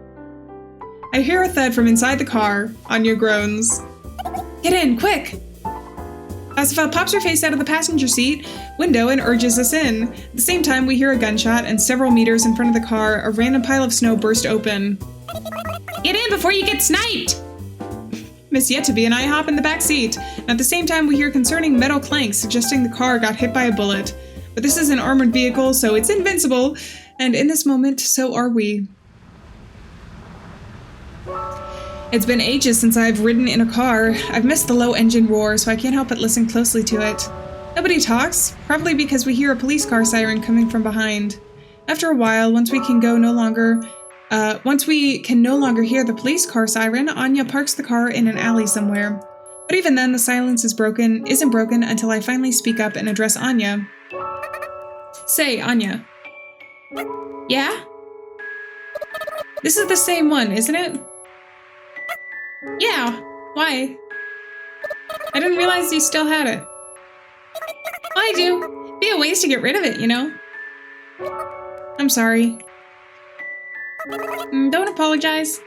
Speaker 1: I hear a thud from inside the car. Anya groans. Get in, quick! Pacified pops her face out of the passenger seat window and urges us in. At the same time, we hear a gunshot, and several meters in front of the car, a random pile of snow burst open. Get in before you get sniped! Miss Yet to be and I hop in the back seat. And at the same time, we hear concerning metal clanks, suggesting the car got hit by a bullet. But this is an armored vehicle, so it's invincible. And in this moment, so are we. It's been ages since I've ridden in a car. I've missed the low engine roar, so I can't help but listen closely to it. Nobody talks, probably because we hear a police car siren coming from behind. After a while, once we can no longer hear the police car siren, Anya parks the car in an alley somewhere. But even then, the silence isn't broken until I finally speak up and address Anya. Say, Anya. Yeah? This is the same one, isn't it? Yeah, why? I didn't realize you still had it. I do. Be a ways to get rid of it, you know? I'm sorry. Don't apologize.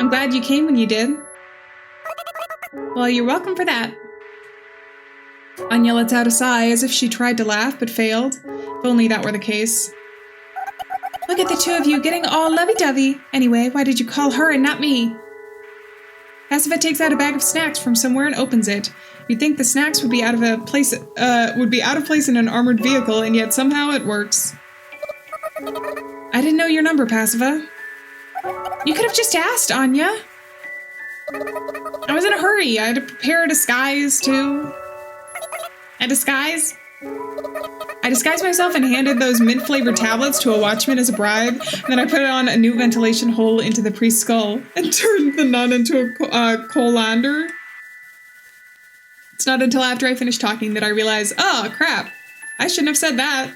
Speaker 1: I'm glad you came when you did. Well, you're welcome for that. Anya lets out a sigh as if she tried to laugh but failed. If only that were the case. Look at the two of you getting all lovey-dovey. Anyway, why did you call her and not me? Pacifist takes out a bag of snacks from somewhere and opens it. You'd think the snacks would be out of place in an armored vehicle, and yet somehow it works. I didn't know your number, Pacifist. You could have just asked, Anya. I was in a hurry. I had to prepare a disguise, too. A disguise? I disguised myself and handed those mint-flavored tablets to a watchman as a bribe, and then I put on a new ventilation hole into the priest's skull and turned the nun into a colander. It's not until after I finish talking that I realize, oh, crap, I shouldn't have said that.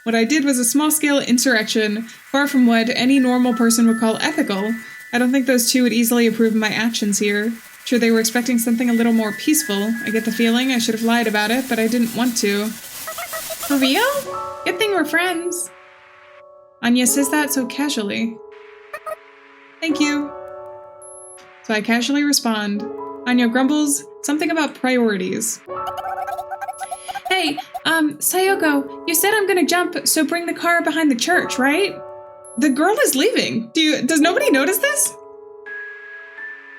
Speaker 1: What I did was a small-scale insurrection, far from what any normal person would call ethical. I don't think those two would easily approve of my actions here. Sure, they were expecting something a little more peaceful. I get the feeling I should have lied about it, but I didn't want to. For real? Good thing we're friends. Anya says that so casually. Thank you. So I casually respond. Anya grumbles something about priorities. Hey, Sayoko, you said I'm gonna jump, so bring the car behind the church, right? The girl is leaving. Does nobody notice this?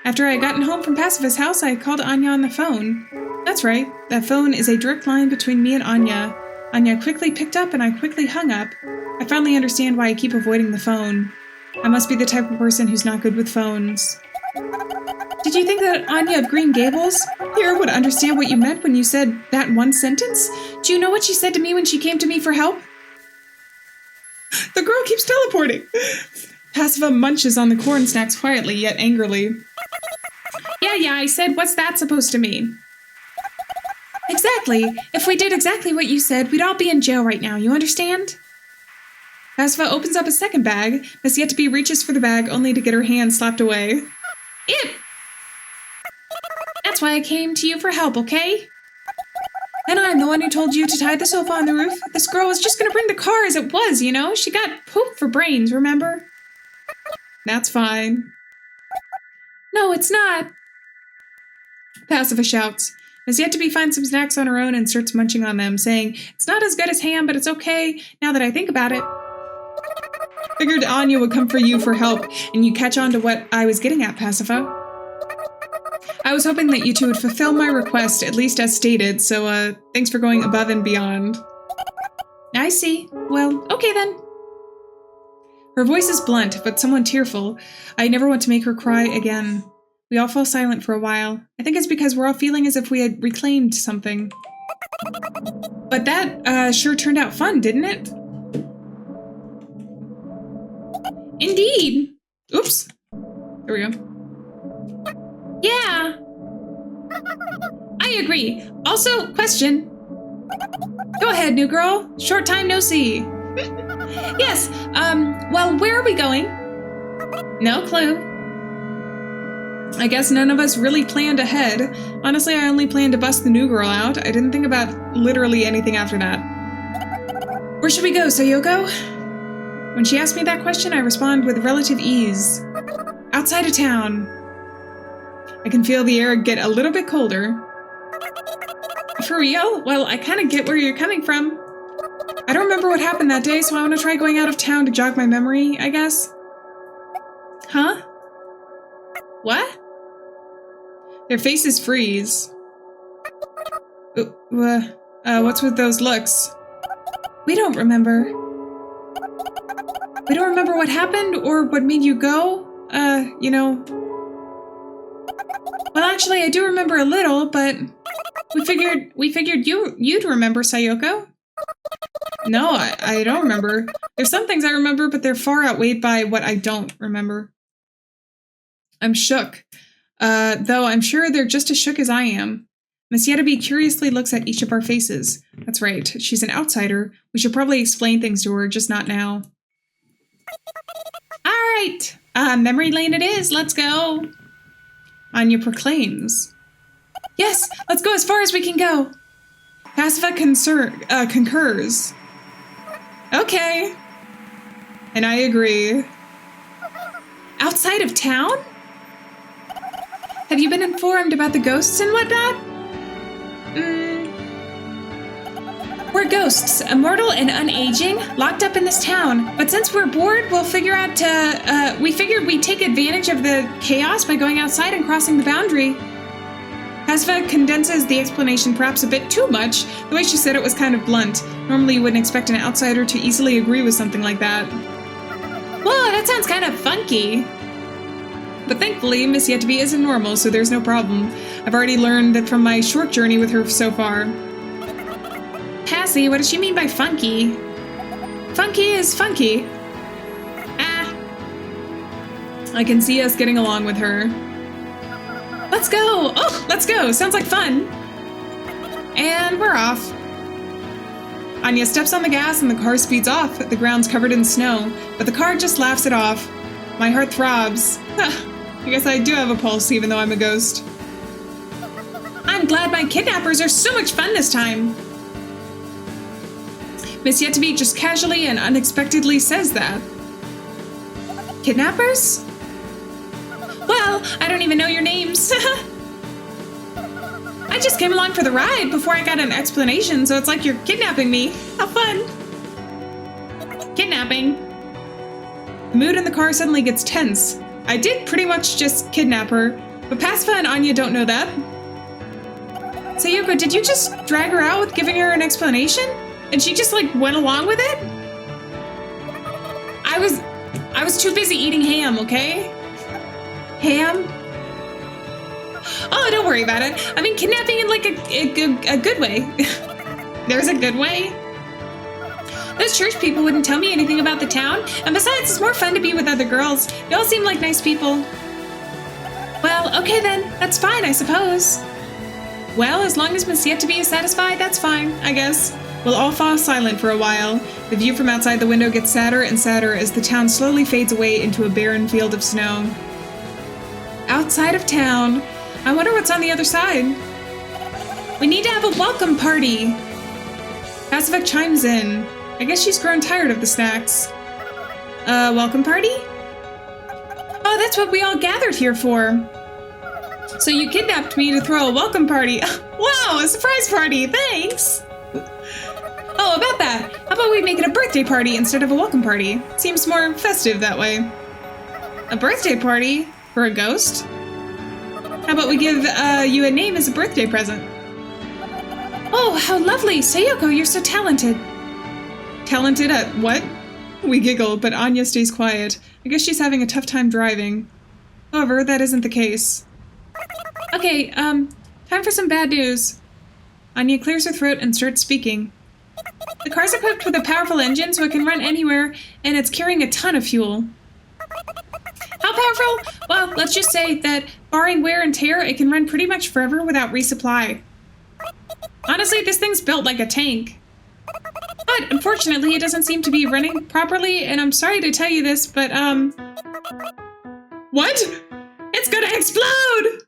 Speaker 1: After I had gotten home from Pacifist's house, I called Anya on the phone. That's right, that phone is a direct line between me and Anya. Anya quickly picked up and I quickly hung up. I finally understand why I keep avoiding the phone. I must be the type of person who's not good with phones. Did you think that Anya of Green Gables here would understand what you meant when you said that one sentence? Do you know what she said to me when she came to me for help? The girl keeps teleporting. Pacifa munches on the corn snacks quietly yet angrily. Yeah, I said, what's that supposed to mean? Exactly. If we did exactly what you said, we'd all be in jail right now, you understand? Pacifa opens up a second bag, as yet to be reaches for the bag only to get her hand slapped away. Ew! That's why I came to you for help, okay? And I'm the one who told you to tie the sofa on the roof. This girl was just gonna bring the car as it was, you know? She got poop for brains, remember? That's fine. No, it's not. Pacifa shouts. Has yet to be find some snacks on her own and starts munching on them, saying, it's not as good as ham, but it's okay, now that I think about it. Figured Anya would come for you for help, and you catch on to what I was getting at, Pacifa. I was hoping that you two would fulfill my request, at least as stated, so, thanks for going above and beyond. I see. Well, okay then. Her voice is blunt, but somewhat tearful. I never want to make her cry again. We all fall silent for a while. I think it's because we're all feeling as if we had reclaimed something. But that, sure turned out fun, didn't it? Indeed! Oops. There we go. Yeah! I agree. Also, question. Go ahead, new girl. Short time no see. Yes, well, where are we going? No clue. I guess none of us really planned ahead. Honestly, I only planned to bust the new girl out. I didn't think about literally anything after that. Where should we go, Sayoko? When she asked me that question, I respond with relative ease. Outside of town. I can feel the air get a little bit colder. For real? Well, I kind of get where you're coming from. I don't remember what happened that day, so I want to try going out of town to jog my memory, I guess. Huh? What? Their faces freeze. What's with those looks? We don't remember. We don't remember what happened or what made you go. You know. Well, actually, I do remember a little, but we figured you'd remember, Sayoko. No, I don't remember. There's some things I remember, but they're far outweighed by what I don't remember. I'm shook. Though I'm sure they're just as shook as I am. Miss Yetabe curiously looks at each of our faces. That's right, she's an outsider. We should probably explain things to her, just not now. Alright, memory lane it is, let's go. Anya proclaims. Yes, let's go as far as we can go. Pacifa concurs. Okay. And I agree. Outside of town? Have you been informed about the ghosts and whatnot? We're ghosts, immortal and unaging, locked up in this town. But since we're bored, we figured we'd take advantage of the chaos by going outside and crossing the boundary. Pacifa condenses the explanation perhaps a bit too much. The way she said it was kind of blunt. Normally you wouldn't expect an outsider to easily agree with something like that. Whoa, that sounds kind of funky. But thankfully, Miss Yetabe isn't normal, so there's no problem. I've already learned that from my short journey with her so far. Passy, what does she mean by funky? Funky is funky. I can see us getting along with her. Let's go! Oh, let's go! Sounds like fun! And we're off. Anya steps on the gas and the car speeds off. The ground's covered in snow, but the car just laughs it off. My heart throbs. I guess I do have a pulse, even though I'm a ghost. I'm glad my kidnappers are so much fun this time. Miss Yet-to-Be just casually and unexpectedly says that. Kidnappers? Well, I don't even know your names. I just came along for the ride before I got an explanation, so it's like you're kidnapping me. How fun. Kidnapping. The mood in the car suddenly gets tense. I did pretty much just kidnap her, but Pacifa and Anya don't know that. Sayoko, did you just drag her out with giving her an explanation? And she just, like, went along with it? I was too busy eating ham, okay? Ham? Oh, don't worry about it. I mean, kidnapping in, like, a good way. There's a good way? Those church people wouldn't tell me anything about the town, and besides, it's more fun to be with other girls. They all seem like nice people. Well, okay then. That's fine, I suppose. Well, as long as Miss Yet-to-Be is satisfied, that's fine, I guess. We'll all fall silent for a while. The view from outside the window gets sadder and sadder as the town slowly fades away into a barren field of snow. Outside of town. I wonder what's on the other side. We need to have a welcome party. Pacific chimes in. I guess she's grown tired of the snacks. Welcome party? Oh, that's what we all gathered here for. So you kidnapped me to throw a welcome party. Wow, a surprise party, thanks. Oh, about that. How about we make it a birthday party instead of a welcome party? Seems more festive that way. A birthday party? For a ghost? How about we give you a name as a birthday present? Oh, how lovely! Sayoko, you're so talented. Talented at what? We giggle, but Anya stays quiet. I guess she's having a tough time driving. However, that isn't the case. Okay, time for some bad news. Anya clears her throat and starts speaking. The car's equipped with a powerful engine so it can run anywhere, and it's carrying a ton of fuel. How powerful? Well, let's just say that, barring wear and tear, it can run pretty much forever without resupply. Honestly, this thing's built like a tank. But, unfortunately, it doesn't seem to be running properly, and I'm sorry to tell you this, but, What? It's gonna explode!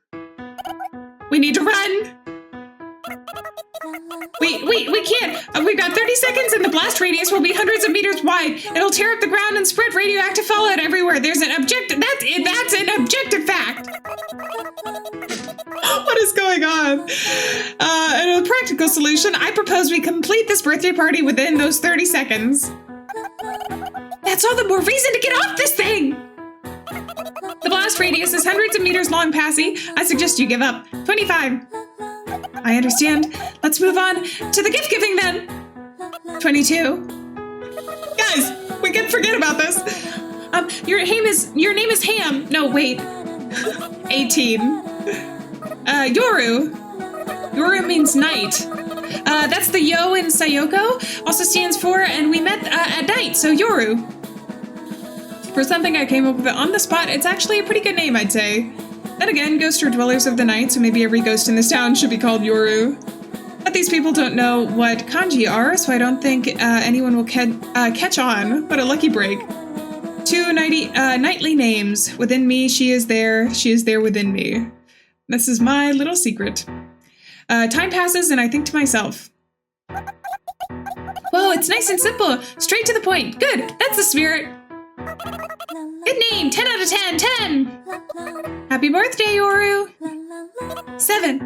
Speaker 1: We need to run! We can't! We've got 30 seconds and the blast radius will be hundreds of meters wide. It'll tear up the ground and spread radioactive fallout everywhere. There's an objective- That's an objective fact! What is going on? And a practical solution, I propose we complete this birthday party within those 30 seconds. That's all the more reason to get off this thing! The blast radius is hundreds of meters long, Passy. I suggest you give up. 25. I understand. Let's move on to the gift giving then. 22. Guys, we can forget about this. Your name is Ham. No, wait. 18. Yoru. Yoru means night. That's the yo in Sayoko. Also stands for, and we met at night, so Yoru. For something I came up with on the spot, it's actually a pretty good name, I'd say. Then again, ghosts are dwellers of the night, so maybe every ghost in this town should be called Yoru. But these people don't know what kanji are, so I don't think anyone will catch on. What a lucky break. 2 nightly names. Within me, she is there within me. This is my little secret. Time passes, and I think to myself. Whoa, it's nice and simple. Straight to the point. Good, that's the spirit. Good name, 10 out of 10, 10! Happy birthday, Yoru! 7.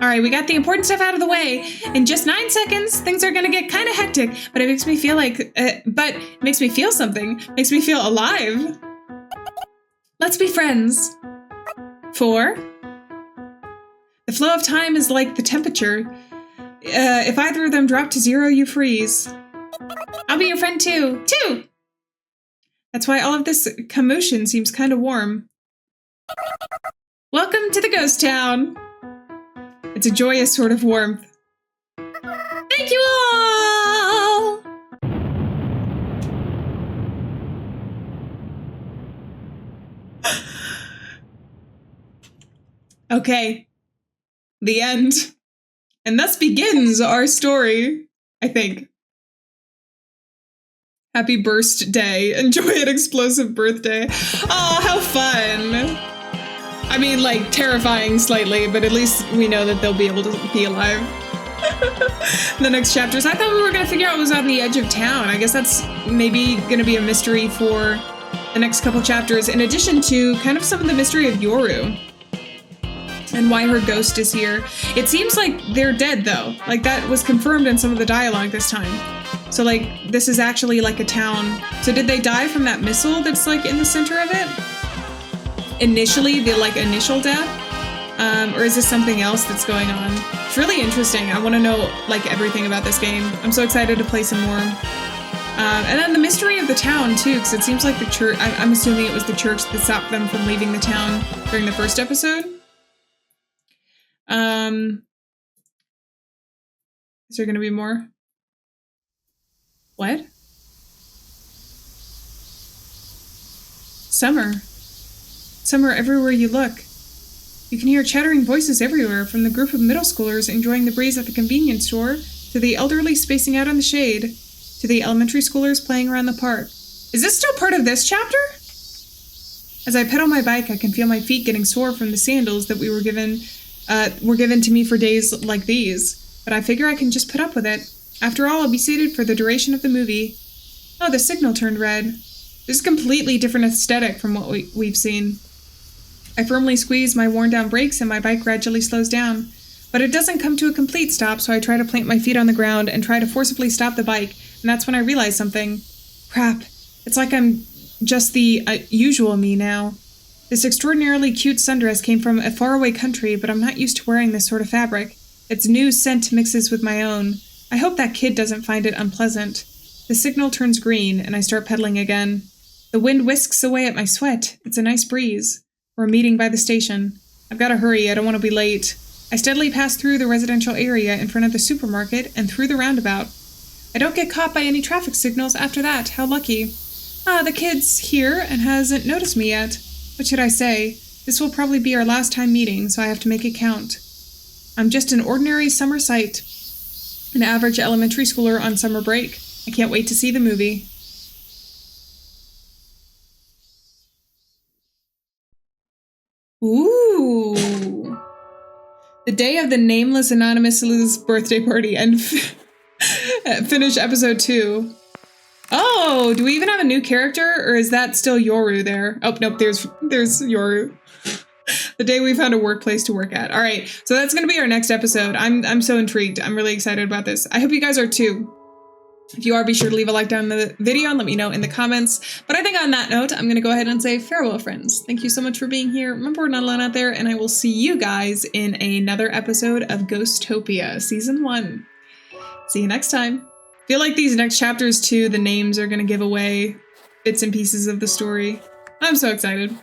Speaker 1: Alright, we got the important stuff out of the way. In just 9 seconds, things are gonna get kind of hectic, but it makes me feel like, it makes me feel something. Makes me feel alive. Let's be friends. 4. The flow of time is like the temperature. If either of them drop to 0, you freeze. I'll be your friend too. 2! That's why all of this commotion seems kind of warm. Welcome to the ghost town. It's a joyous sort of warmth. Thank you all! Okay. The end. And thus begins our story, I think. Happy burst day. Enjoy an explosive birthday. Oh, how fun. I mean, like, terrifying slightly, but at least we know that they'll be able to be alive. The next chapters. I thought we were going to figure out what was on the edge of town. I guess that's maybe going to be a mystery for the next couple chapters, in addition to kind of some of the mystery of Yoru and why her ghost is here. It seems like they're dead, though. Like, that was confirmed in some of the dialogue this time. So, like, this is actually, like, a town. So did they die from that missile that's, like, in the center of it? Initially, the, like, initial death? Or is this something else that's going on? It's really interesting. I want to know, like, everything about this game. I'm so excited to play some more. And then the mystery of the town, too, because it seems like the church... I'm assuming it was the church that stopped them from leaving the town during the first episode. Is there going to be more? What? Summer. Summer everywhere you look. You can hear chattering voices everywhere, from the group of middle schoolers enjoying the breeze at the convenience store, to the elderly spacing out in the shade, to the elementary schoolers playing around the park. Is this still part of this chapter? As I pedal my bike, I can feel my feet getting sore from the sandals that were given to me for days like these. But I figure I can just put up with it. After all, I'll be seated for the duration of the movie. Oh, the signal turned red. This is a completely different aesthetic from what we've seen. I firmly squeeze my worn-down brakes and my bike gradually slows down. But it doesn't come to a complete stop, so I try to plant my feet on the ground and try to forcibly stop the bike, and that's when I realize something. Crap. It's like I'm just the usual me now. This extraordinarily cute sundress came from a faraway country, but I'm not used to wearing this sort of fabric. Its new scent mixes with my own. I hope that kid doesn't find it unpleasant. The signal turns green, and I start pedaling again. The wind whisks away at my sweat. It's a nice breeze. We're meeting by the station. I've got to hurry, I don't want to be late. I steadily pass through the residential area in front of the supermarket and through the roundabout. I don't get caught by any traffic signals after that, how lucky. Ah, the kid's here and hasn't noticed me yet. What should I say? This will probably be our last time meeting, so I have to make it count. I'm just an ordinary summer sight. An average elementary schooler on summer break. I can't wait to see the movie. Ooh. The day of the nameless anonymous's birthday party and finish episode 2. Oh, do we even have a new character, or is that still Yoru there? Oh, nope, there's Yoru. The day we found a workplace to work at. All right, so that's going to be our next episode. I'm so intrigued. I'm really excited about this. I hope you guys are too. If you are, be sure to leave a like down in the video and let me know in the comments. But I think on that note, I'm going to go ahead and say farewell, friends. Thank you so much for being here. Remember, we're not alone out there, and I will see you guys in another episode of Ghostpia Season 1. See you next time. I feel like these next chapters, too, the names are going to give away bits and pieces of the story. I'm so excited.